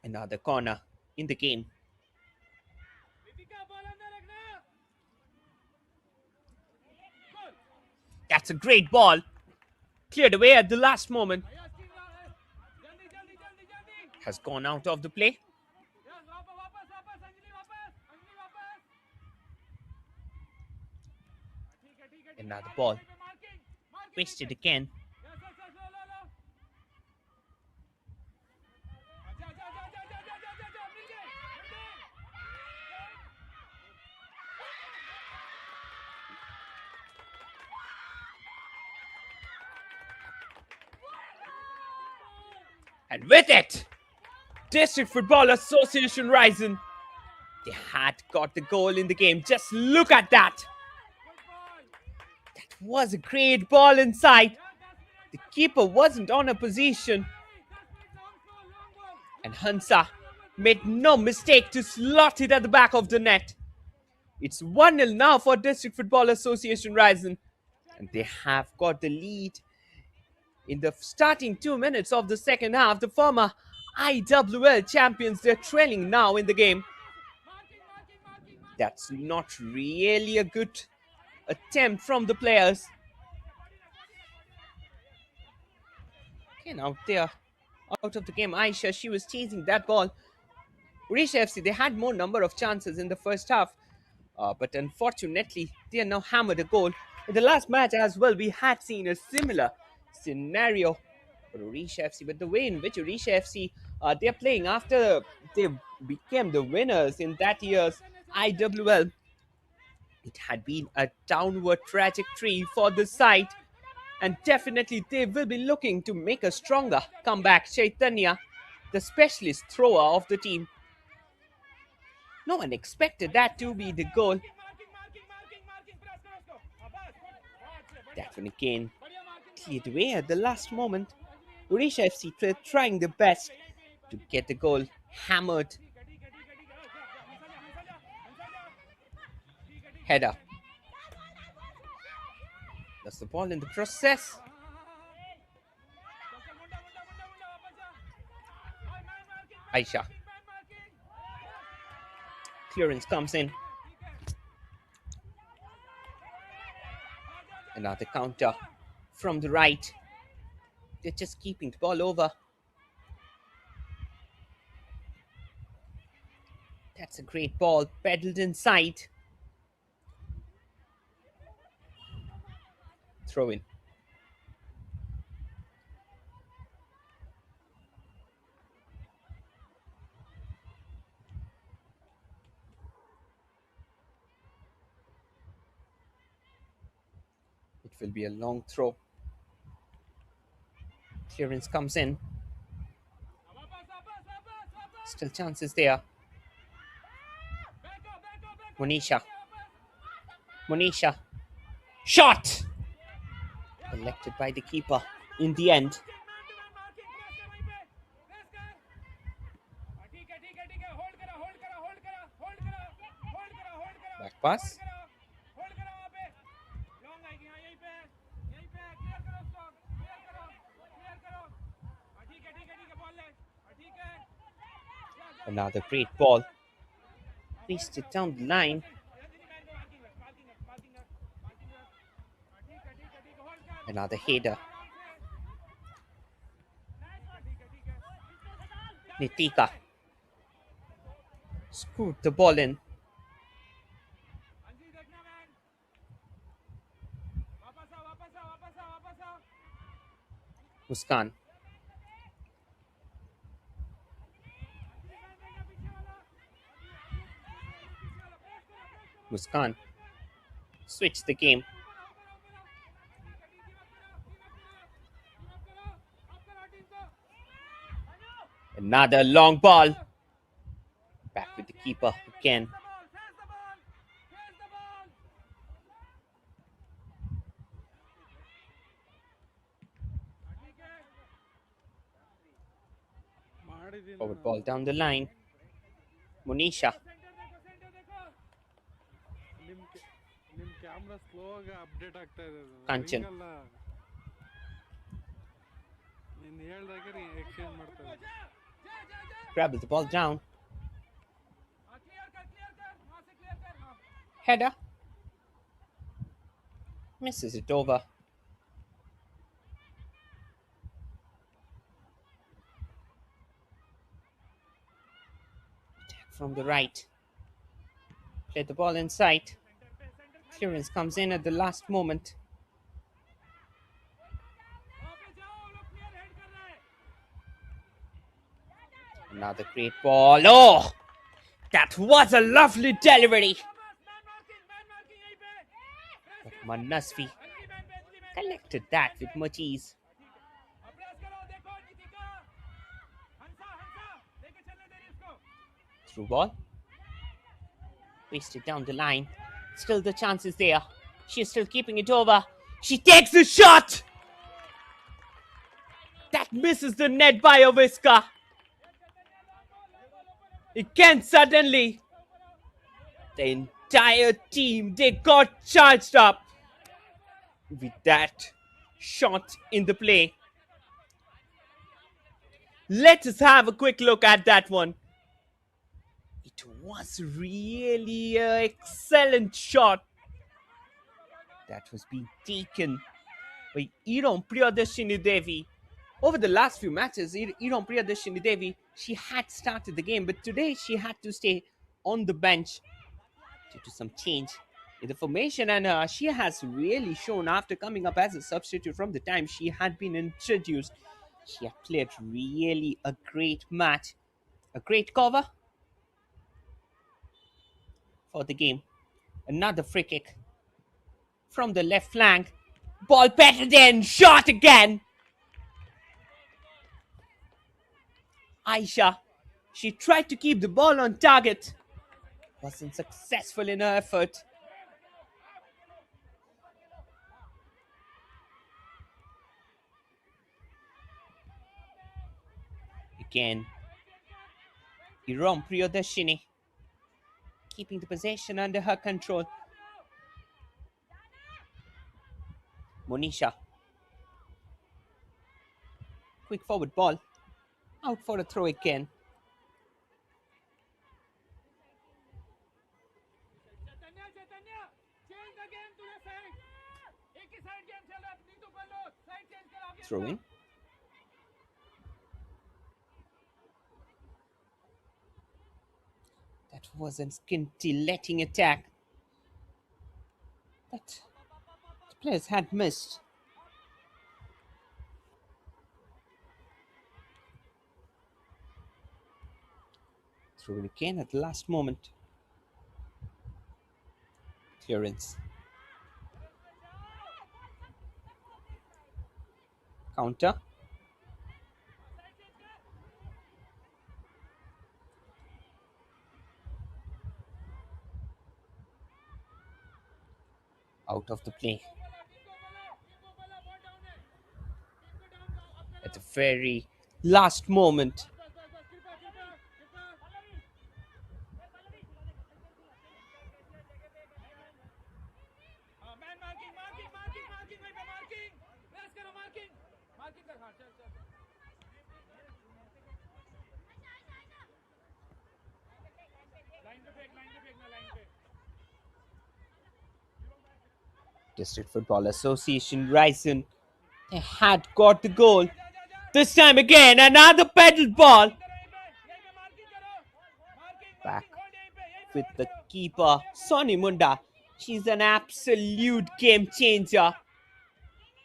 [SPEAKER 2] Another corner in the game. That's a great ball. Cleared away at the last moment. Has gone out of the play. Another ball. Wasted again. And with it, District Football Association Raisen, they had got the goal in the game. Just look at that. That was a great ball inside. The keeper wasn't on a position. And Hansa made no mistake to slot it at the back of the net. It's 1-0 now for District Football Association Raisen. And they have got the lead. In the starting 2 minutes of the second half, the former IWL champions, they're trailing now in the game. That's not really a good attempt from the players. Okay, now they're out of the game. Aisha, she was chasing that ball. Odisha FC, they had more number of chances in the first half. But unfortunately, they are now hammered a goal. In the last match as well, we had seen a similar scenario for Odisha FC, but the way in which Odisha FC they're playing after they became the winners in that year's IWL, it had been a downward trajectory for the side. And definitely they will be looking to make a stronger comeback. Chaitanya, the specialist thrower of the team. No one expected that to be the goal. That one again cleared away at the last moment. Odisha FC trying their best to get the goal hammered. Header. That's the ball in the process. Aisha. Clearance comes in. Another counter from the right. They're just keeping the ball over. That's a great ball, pedaled inside. Throw in. It will be a long throw. Clearance comes in. Still chances there. Monisha. Shot! Collected by the keeper in the end. Back pass. Another great ball. Placed it down the line. Another header. Nitika scooped the ball in. Muskan. Muskan switched the game. Another long ball. Back with the keeper again. Forward ball down the line. Monisha. Kanchan. Grabble the ball down. Header. Misses it over. Attack from the right. Play the ball inside. Clearance comes in at the last moment. Another great ball. Oh! That was a lovely delivery. But Manasvi collected that with much ease. Through ball. Wasted down the line. Still the chance is there. She's still keeping it over. She takes a shot! That misses the net by a whisker. Again, suddenly, the entire team, they got charged up with that shot in the play. Let us have a quick look at that one. It was really an excellent shot that was being taken by Iram Priyadashini Devi. Over the last few matches, Iram Priyadashini Devi, she had started the game, but today she had to stay on the bench due to some change in the formation, and she has really shown after coming up as a substitute from the time she had been introduced. She had played really a great match, a great cover for the game. Another free kick from the left flank. Ball better than shot again. Aisha, she tried to keep the ball on target. Wasn't successful in her effort. Again, Iram Priyodashini keeping the possession under her control. Monisha. Quick forward ball. Out for a throw again. Throw in. That wasn't scintillating attack that the players had missed. Throw in again at the last moment. Clearance. Counter. Out of the play. At the very last moment. District Football Association Raisen, they had got the goal. This time again, another pedal ball. Back with the keeper, Sonny Munda. She's an absolute game changer.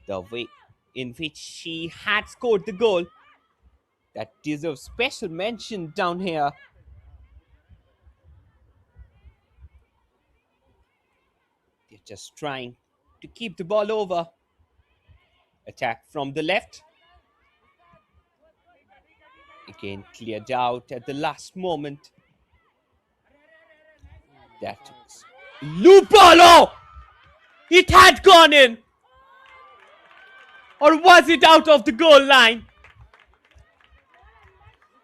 [SPEAKER 2] The way in which she had scored the goal, that deserves special mention down here. They're just trying to keep the ball over. Attack from the left. Again cleared out at the last moment. That was Lupolo! It had gone in! Or was it out of the goal line?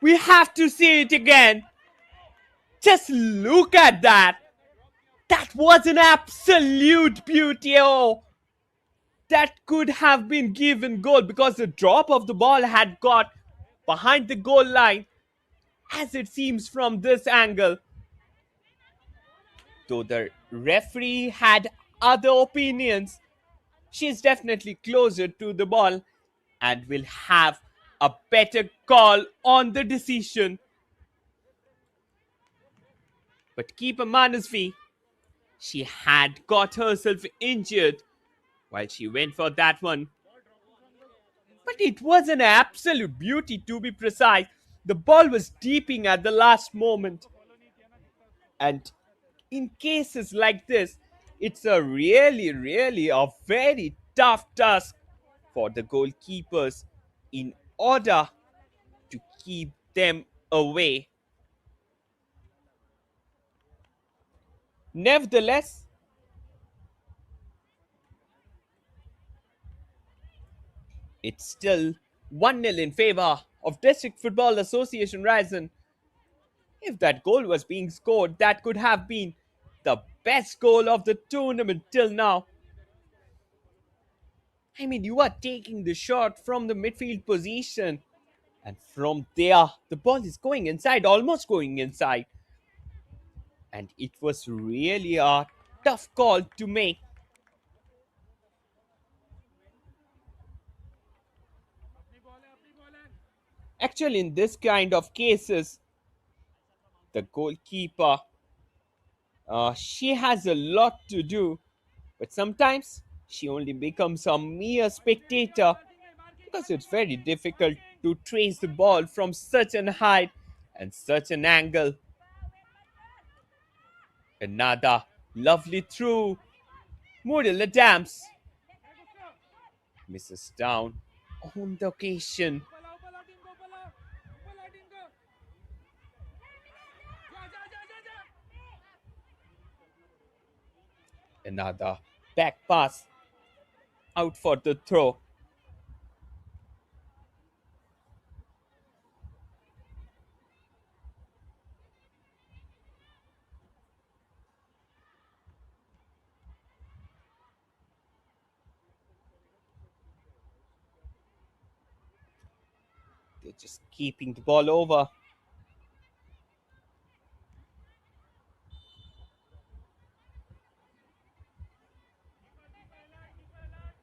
[SPEAKER 2] We have to see it again. Just look at that. That was an absolute beauty. Oh, that could have been given goal because the drop of the ball had got behind the goal line, as it seems from this angle. Though the referee had other opinions, she's definitely closer to the ball and will have a better call on the decision. But keeper Manasvi, she had got herself injured while she went for that one. But it was an absolute beauty, to be precise. The ball was deeping at the last moment. And in cases like this, it's a really a very tough task for the goalkeepers in order to keep them away. Nevertheless, it's still 1-0 in favor of District Football Association Raisen. If that goal was being scored, that could have been the best goal of the tournament till now. I mean, you are taking the shot from the midfield position, and from there, the ball is going inside, almost going inside. And it was really a tough call to make. Actually, in this kind of cases, the goalkeeper, she has a lot to do, but sometimes she only becomes a mere spectator because it's very difficult to trace the ball from such an height and such an angle. Another lovely through. Muriel Adams. Misses down on the occasion. Another back pass out for the throw. They're just keeping the ball over.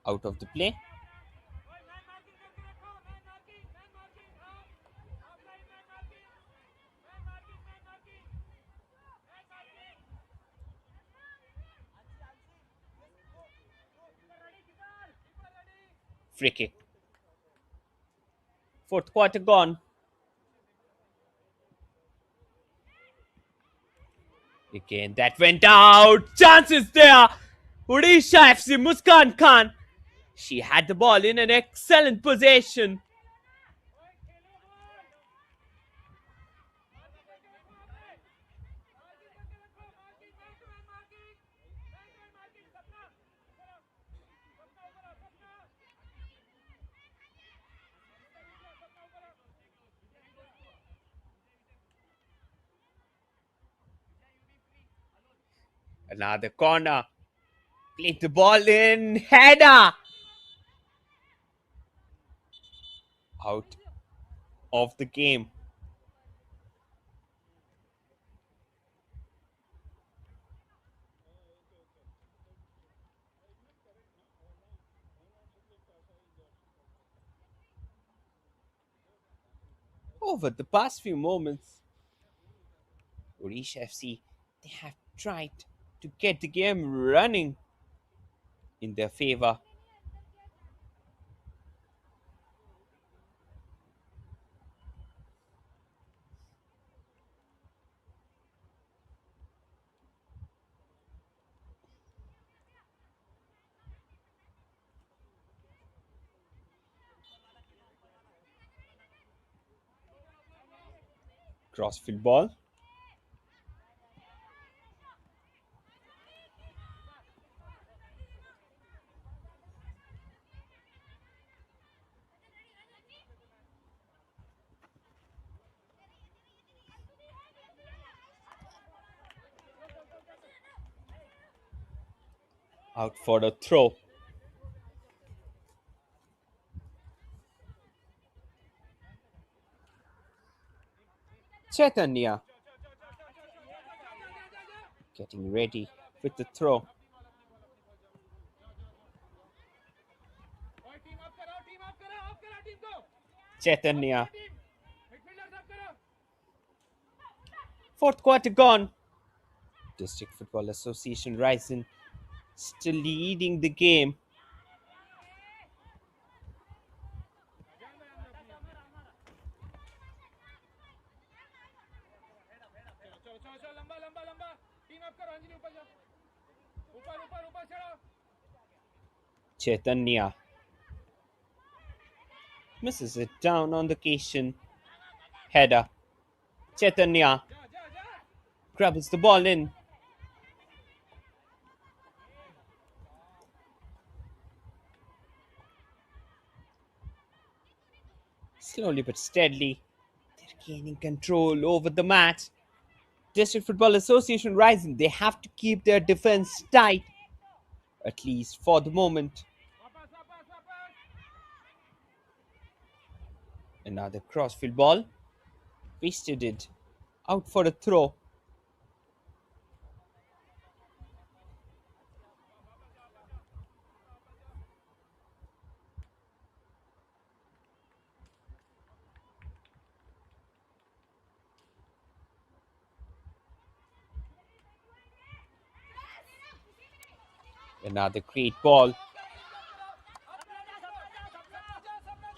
[SPEAKER 2] Out of the play. Free kick. Fourth quarter gone. Again, that went out. Chances there. Odisha FC Muskan Khan. She had the ball in an excellent possession. Another corner. Played the ball in. Header. Out of the game. Over the past few moments, Odisha FC, they have tried to get the game running in their favor. Crossfield ball. Out for the throw. Chaitanya getting ready with the throw. Chaitanya. Fourth quarter gone. District Football Association Raisen still leading the game. Chaitanya misses it down on the occasion. Header. Chaitanya grabs the ball in. Slowly but steadily, they're gaining control over the match. District Football Association Rising, they have to keep their defense tight, at least for the moment. Another crossfield ball. Wasted it. Out for a throw. Another great ball.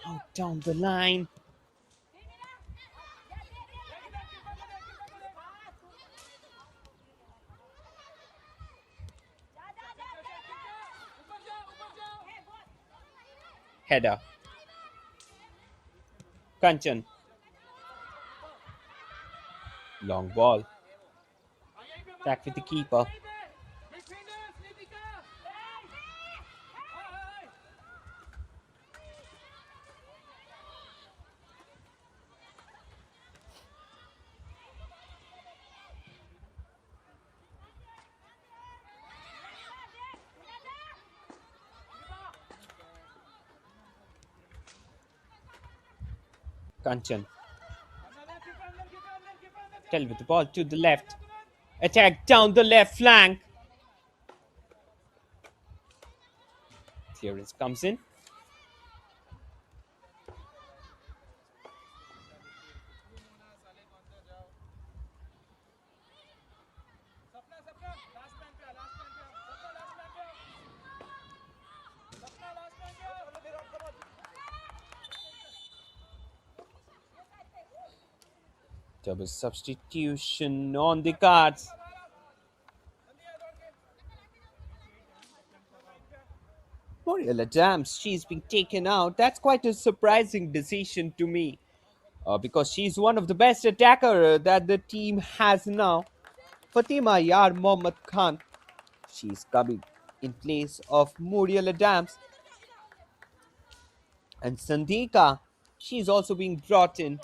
[SPEAKER 2] Out down the line. Header. Kanchan. Long ball. Back with the keeper. Kanchan. Tell with the ball to the left. Attack down the left flank. Clearance comes in. Double substitution on the cards. Muriel Adams, she's been taken out. That's quite a surprising decision to me. Because she's one of the best attacker that the team has now. Fatima Yar Mohammad Khan. She's coming in place of Muriel Adams. And Sandhika, she's also being brought in.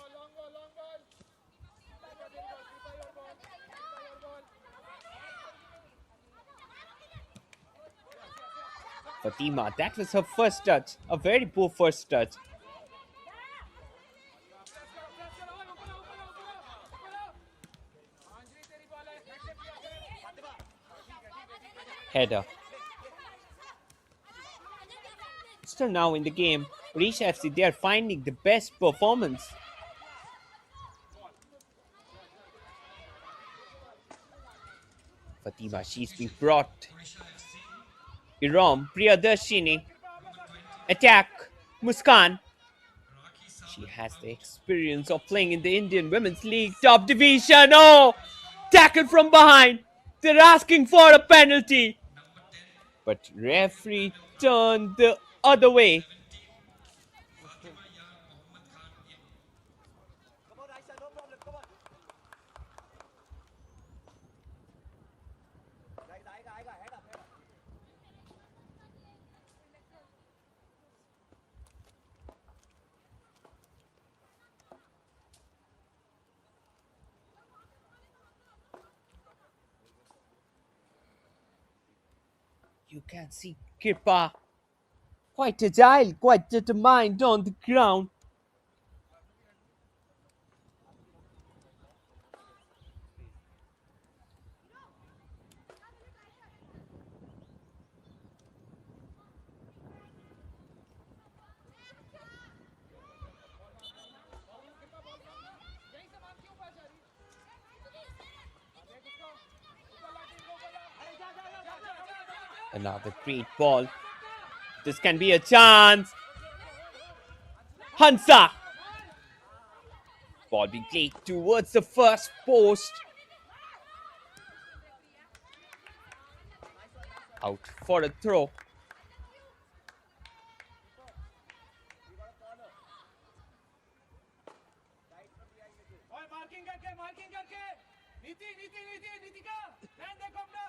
[SPEAKER 2] Fatima, that was her first touch. A very poor first touch. Header. Still now in the game, Odisha FC, they are finding the best performance. Fatima, she's been brought. Iram, Priyadarshini. Attack, Muskan. She has the experience of playing in the Indian Women's League top division. Oh! Tackle from behind. They're asking for a penalty. But referee turned the other way.
[SPEAKER 1] Come on, Aisha, no problem. Come on. Guys, आएगा, head up.
[SPEAKER 2] You can see Kripa quite agile, quite determined on the ground. Another great ball. This can be a chance. Hansa. Ball being played towards the first post. Out for a throw.
[SPEAKER 1] Marking करके नीति का ध्यान देखो अपना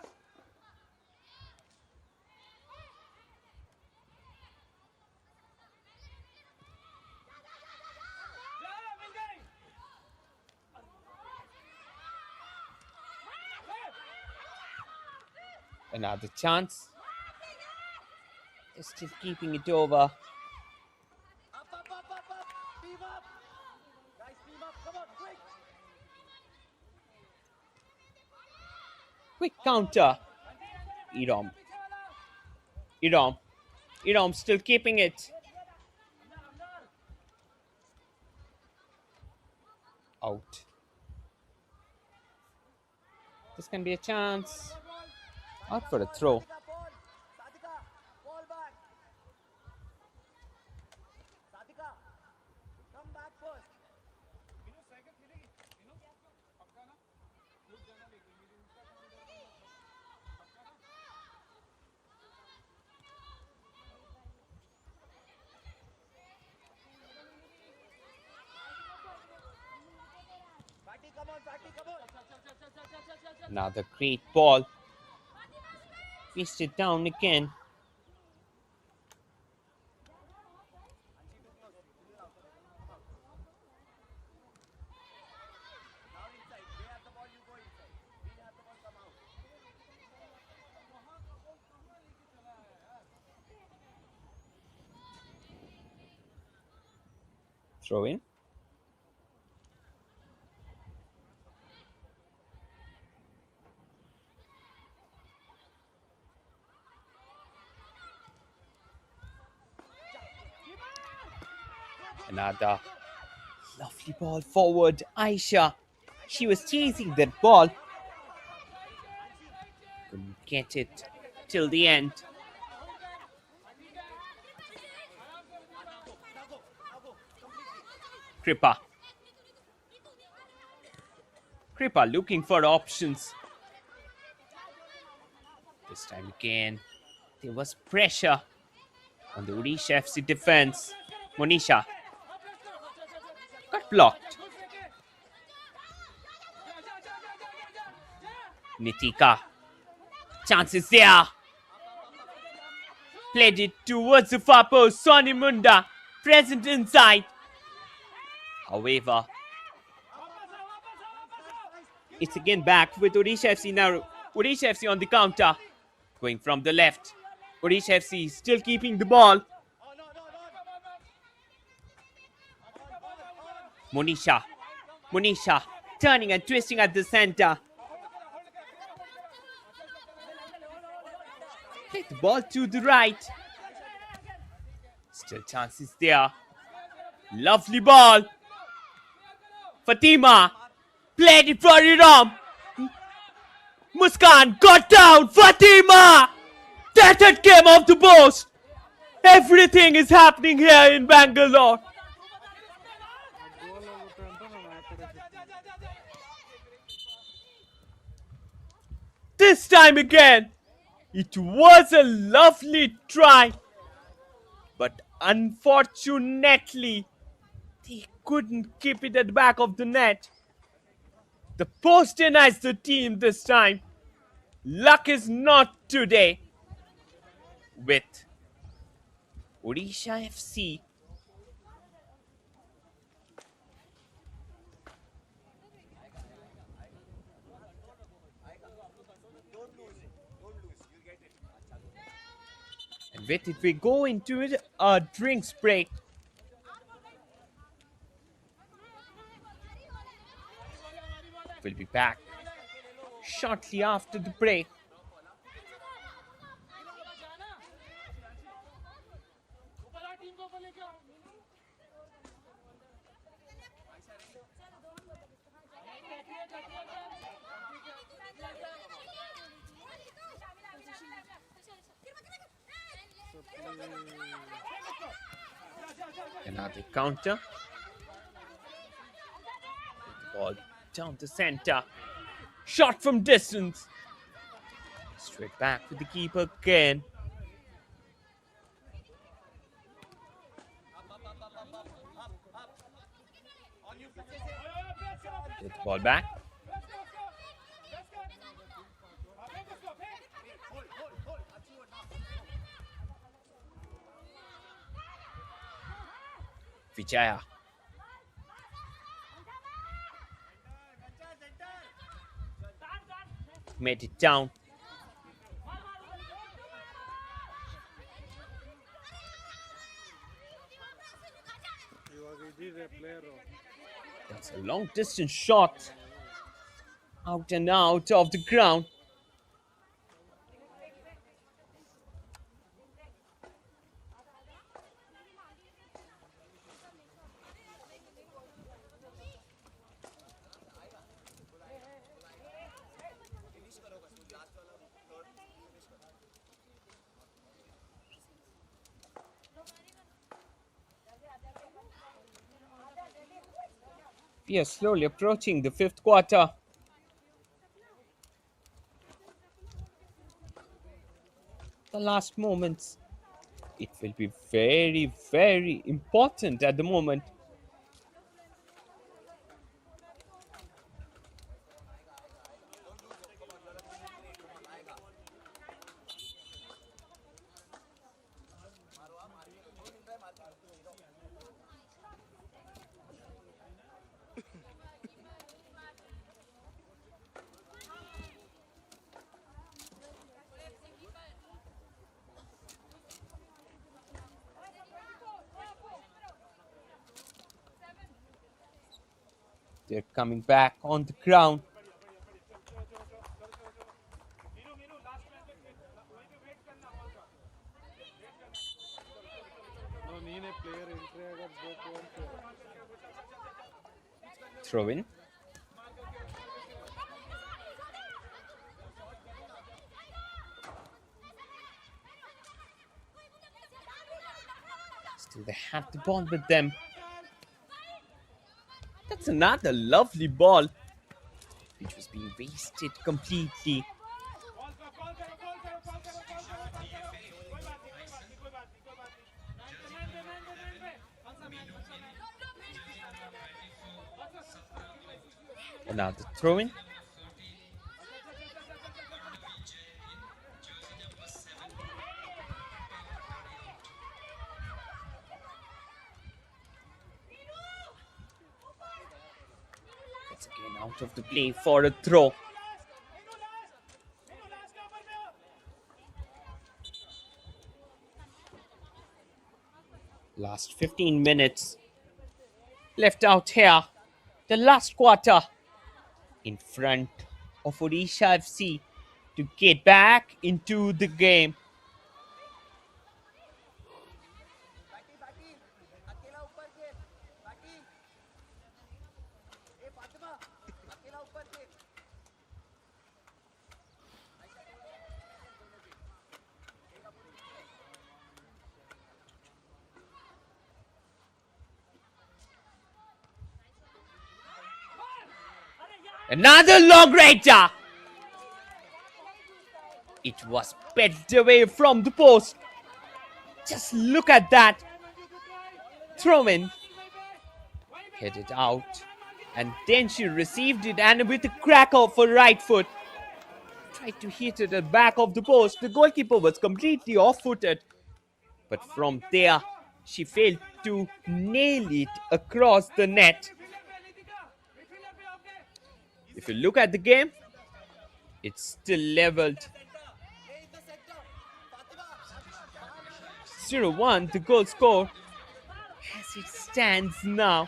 [SPEAKER 1] मिल गई
[SPEAKER 2] Another chance. They're still keeping it over.
[SPEAKER 1] Team up. Guys, team up. Come on, quick.
[SPEAKER 2] Quick counter. Iram still keeping it. Out. This can be a chance. Out for a throw.
[SPEAKER 1] Sadika, ball back. Sadika, come back first.
[SPEAKER 2] Another great ball. Fist it down again. Throw in. Another lovely ball forward. Aisha. She was chasing that ball. Couldn't get it till the end. Kripa. Kripa looking for options. This time again, there was pressure on the Odisha FC defense. Monisha got blocked. Nitika. Chances there. Played it towards the far post. Soni Munda present inside. However, it's again back with Odisha FC now. Odisha FC on the counter. Going from the left. Odisha FC still keeping the ball. Monisha. Monisha turning and twisting at the center. Play the ball to the right. Still chances there. Lovely ball. Fatima played it for Iram. Muskan got down. Fatima! That came off the post. Everything is happening here in Bangalore. This time again, it was a lovely try. But unfortunately, they couldn't keep it at the back of the net. The post denies the team this time. Luck is not today with Odisha FC. And with it, we go into a drinks break. We'll be back shortly after the break. Another counter. Ball down the center. Shot from distance. Straight back with the keeper again. Get the ball back. Vijaya. Made it down. That's a long distance shot. Out and out of the ground. We are slowly approaching the fifth quarter. The last moments. It will be very, very important at the moment. They're coming back on the ground. Throw in. Still they have the ball with them. That's another lovely ball, which was being wasted completely. Another throw in. It's again out of the play for a throw. Last 15 minutes left out here. The last quarter in front of Odisha FC to get back into the game.
[SPEAKER 1] अकेला ऊपर के बाकी ए फातिमा अकेला ऊपर के
[SPEAKER 2] Another long ranger. It was pegged away from the post. Just look at that. Throw in. Headed out. And then she received it and with a crack of her right foot. Tried to hit it at the back of the post. The goalkeeper was completely off-footed. But from there, she failed to nail it across the net. If you look at the game, it's still leveled. 0-1, the goal score as it stands now.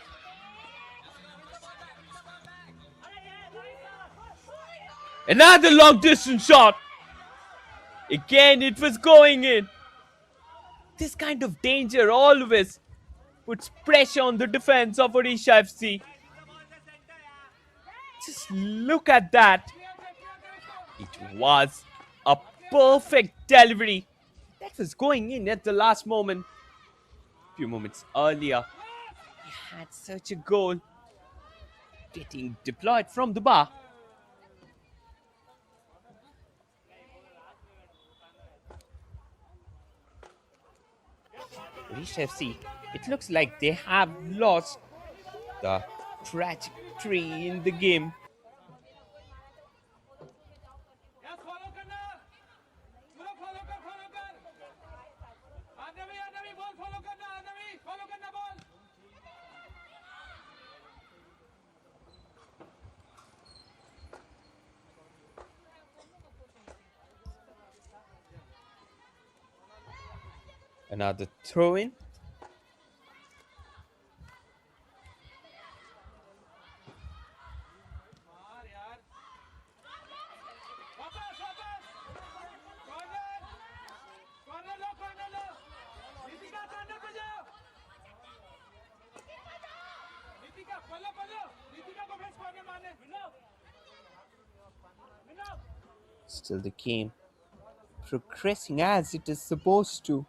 [SPEAKER 2] Another long distance shot. Again, it was going in. This kind of danger always puts pressure on the defense of Odisha FC. Just look at that. It was a perfect delivery. That was going in at the last moment. A few moments earlier, he had such a goal getting deployed from the bar. Odisha FC, it looks like they have lost the trajectory in the game. Another throw in. Still the game progressing as it is supposed to.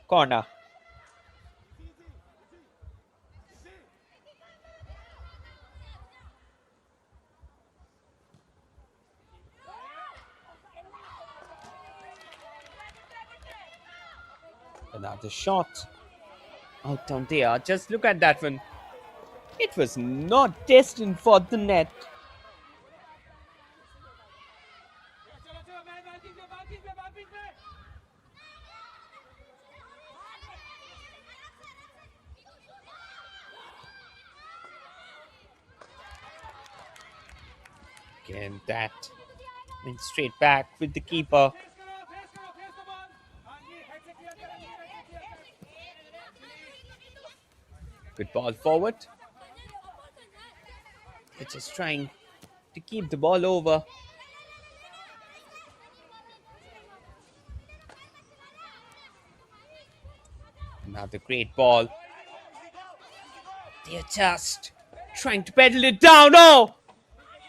[SPEAKER 2] Corner. Another shot out down there. Just look at that one. It was not destined for the net. Again, that went straight back with the keeper. Good ball forward. They're just trying to keep the ball over. Another great ball. They're just trying to pedal it down. Oh!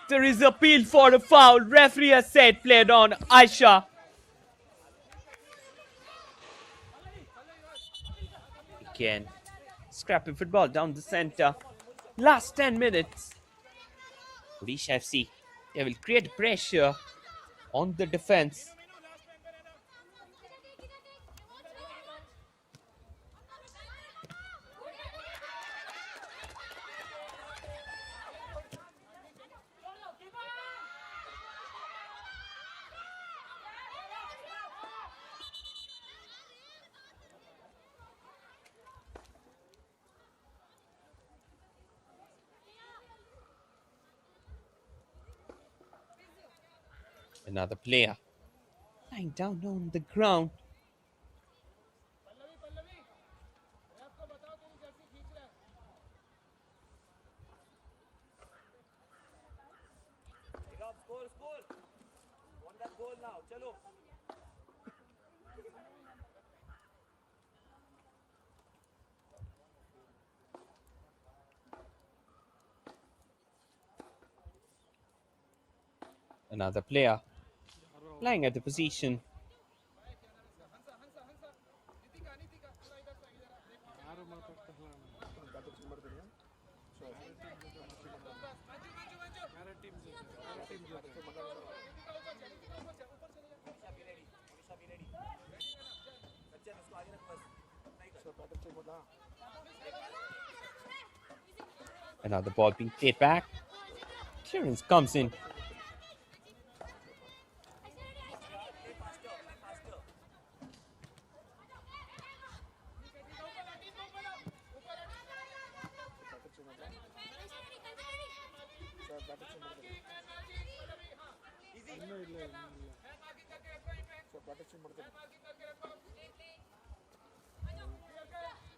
[SPEAKER 2] There is appeal for a foul. Referee has said played on Aisha. Again, scrappy football down the center. Last 10 minutes. Odisha FC, they will create pressure on the defense. Another player lying down on the ground.
[SPEAKER 1] Score. Want that goal now. Chalo.
[SPEAKER 2] Another player lying at the position. Another ball being played back. Clearance comes in.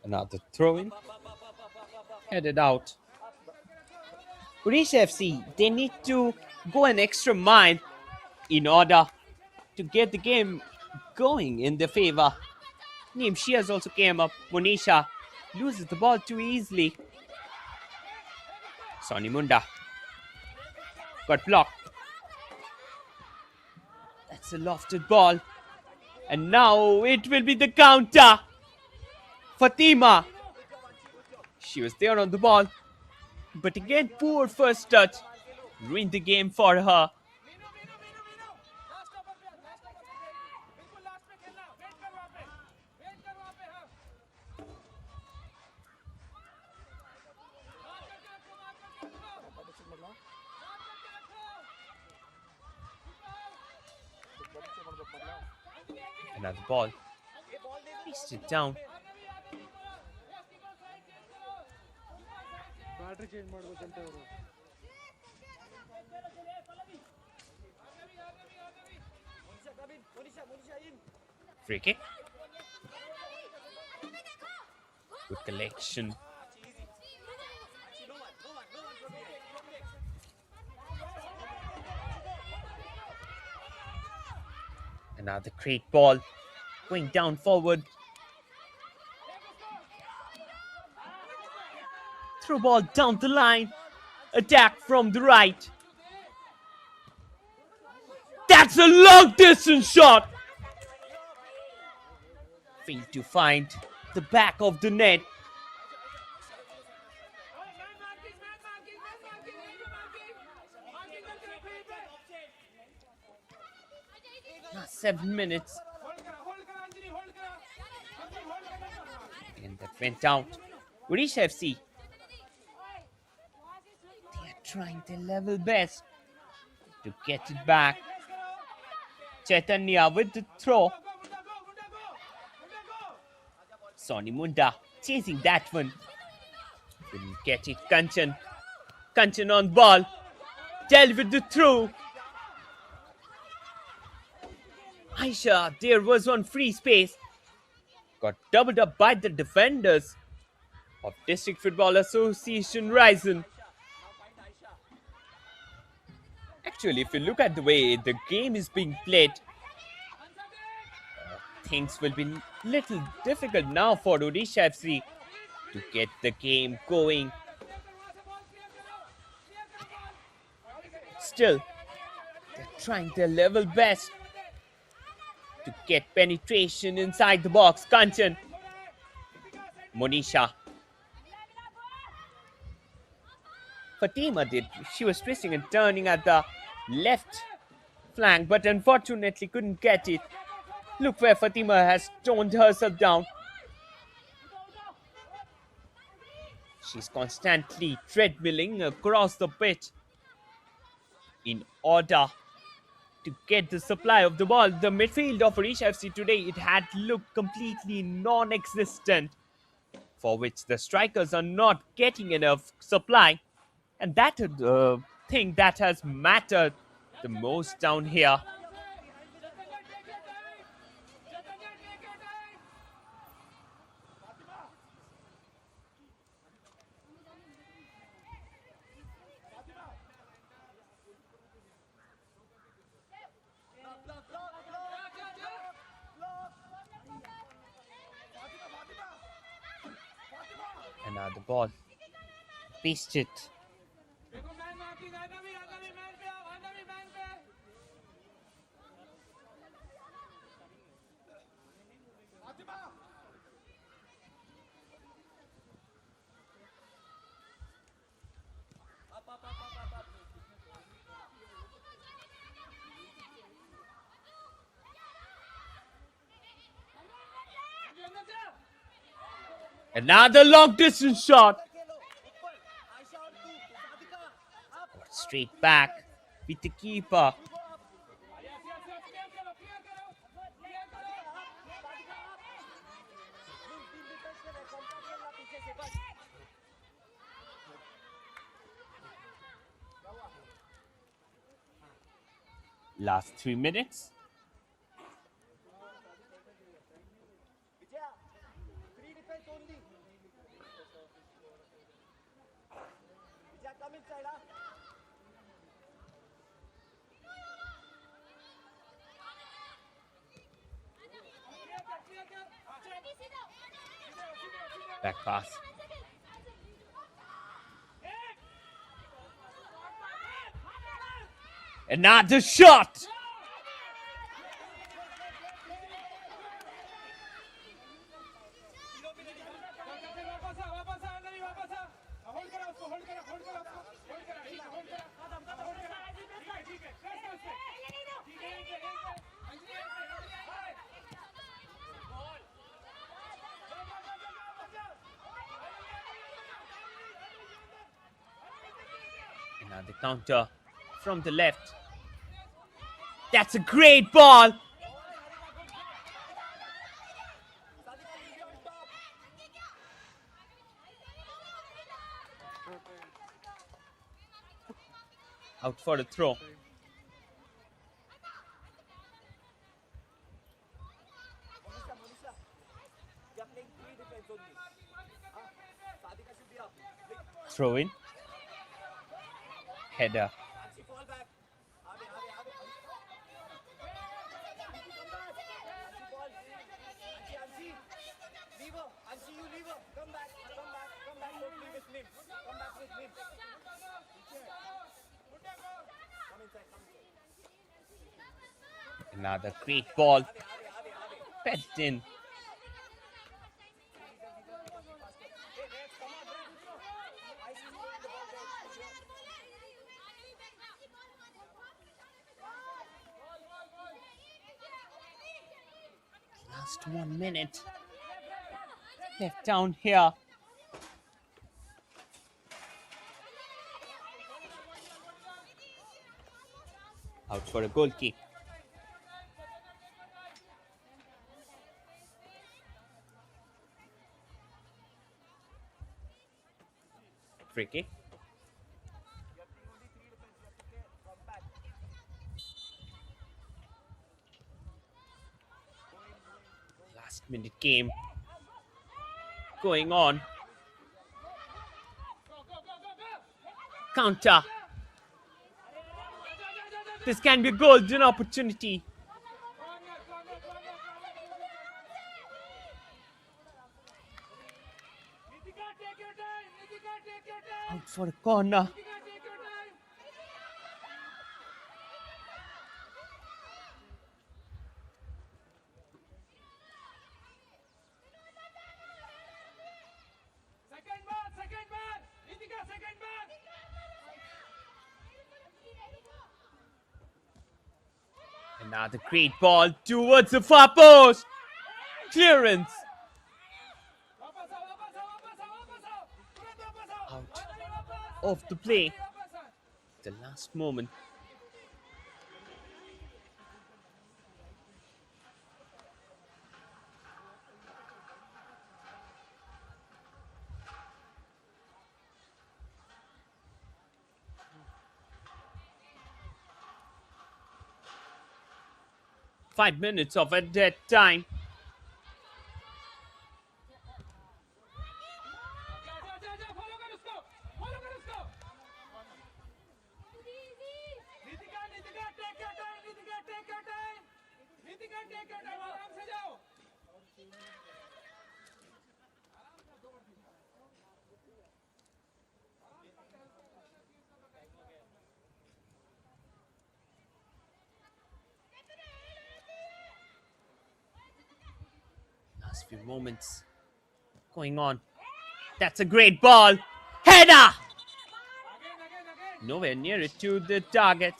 [SPEAKER 2] Another throw in. Headed out. Odisha FC, they need to go an extra mile in order to get the game going in their favor. Neem Shias also came up. Monisha loses the ball too easily. Sonny Munda got blocked. That's a lofted ball. And now it will be the counter. Fatima. She was there on the ball. But again, poor first touch. Ruined the game for her. Another ball. Placed it down. Free kick. Good collection. Another great ball. Going down forward. Throw ball down the line. Attack from the right. That's a long distance shot. Failed to find the back of the net. Last 7 minutes. And that went out. Odisha FC. They are trying their level best to get it back. Chaitanya with the throw. Sonny Munda chasing that one. Couldn't get it. Kanchan. Kanchan on ball. Dealt with the throw. Aisha, there was one free space. Got doubled up by the defenders. of District Football Association Raisen. Actually, if you look at the way the game is being played, things will be little difficult now for Odisha FC to get the game going. Still, they're trying their level best to get penetration inside the box. Kanchan, Monisha, Fatima she was twisting and turning at the left flank, but unfortunately couldn't get it. Look where Fatima has toned herself down. She's constantly treadmilling across the pitch in order to get the supply of the ball. The midfield of Odisha FC today, it had looked completely non-existent, for which the strikers are not getting enough supply. And that is the thing that has mattered the most down here. And now the ball. Beast it. Another long distance shot. Straight back with the keeper. Last 3 minutes. Back pass. Another shot. Another counter from the left. That's a great ball. Out for the throw. Throw in. Header. Another great ball. Pegged in. Last 1 minute left down here. Out for a goal kick. Free kick. Last minute game going on. Counter. This can be a golden opportunity. Out for a corner.
[SPEAKER 1] Second man. Nitika, second man.
[SPEAKER 2] Another great ball towards the far post. Clearance. Out of the play. The last moment. Five minutes of added time. Last few moments going on. That's a great ball. Header! Nowhere near it to the target.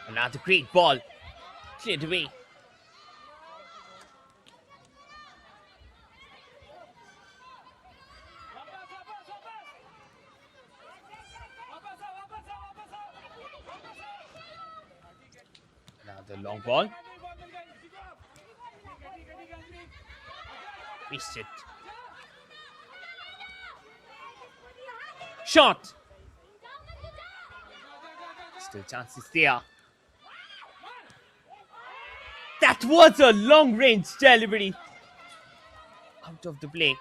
[SPEAKER 2] Another great ball. Cleared away. Another long ball. Missed it. Shot. Still chances there. That was a long-range delivery. Out of the play.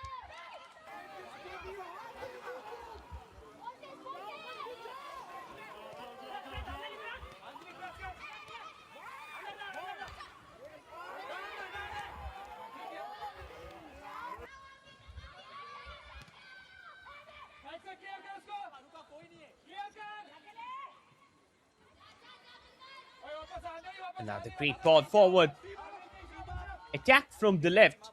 [SPEAKER 2] Another great ball forward. Attack from the left.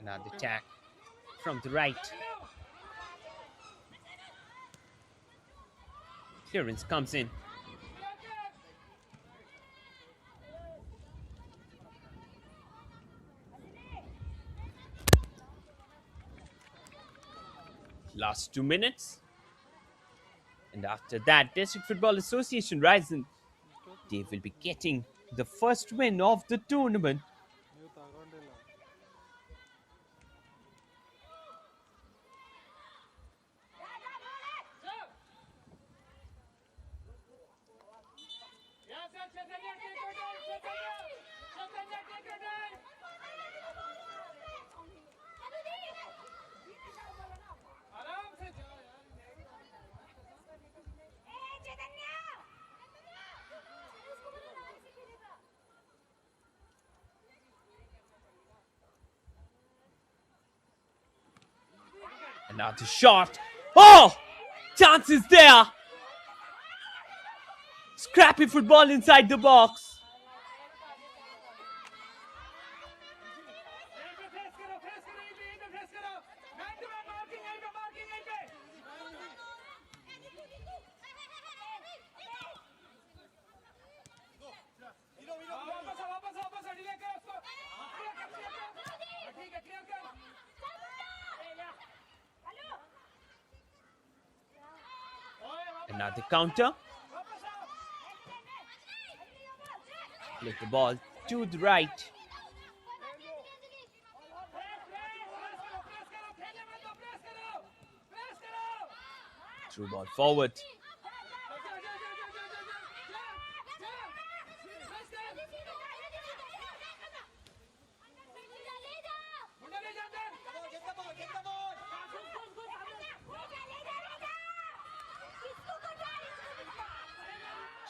[SPEAKER 2] Another attack from the right. Clearance comes in. Last 2 minutes. And after that, District Football Association Raisen, they will be getting the first win of the tournament. Another shot. Oh! Chances there. Scrappy football inside the box. Another counter. Let the ball to the right. Through ball forward.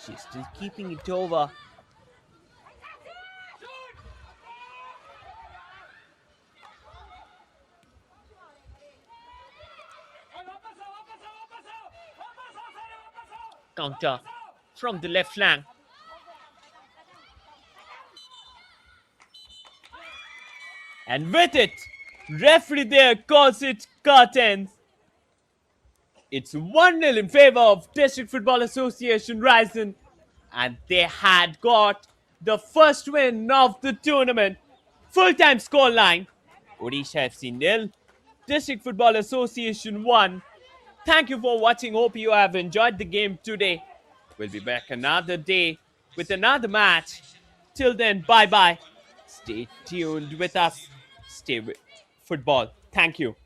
[SPEAKER 2] She's still keeping it over. Counter from the left flank. And with it, referee there calls it curtains. It's 1-0 in favor of District Football Association Raisen, and they had got the first win of the tournament. Full-time scoreline: Odisha FC 0, District Football Association 1. Thank you for watching. Hope you have enjoyed the game today. We'll be back another day with another match. Till then, bye-bye. Stay tuned with us. Stay with football. Thank you.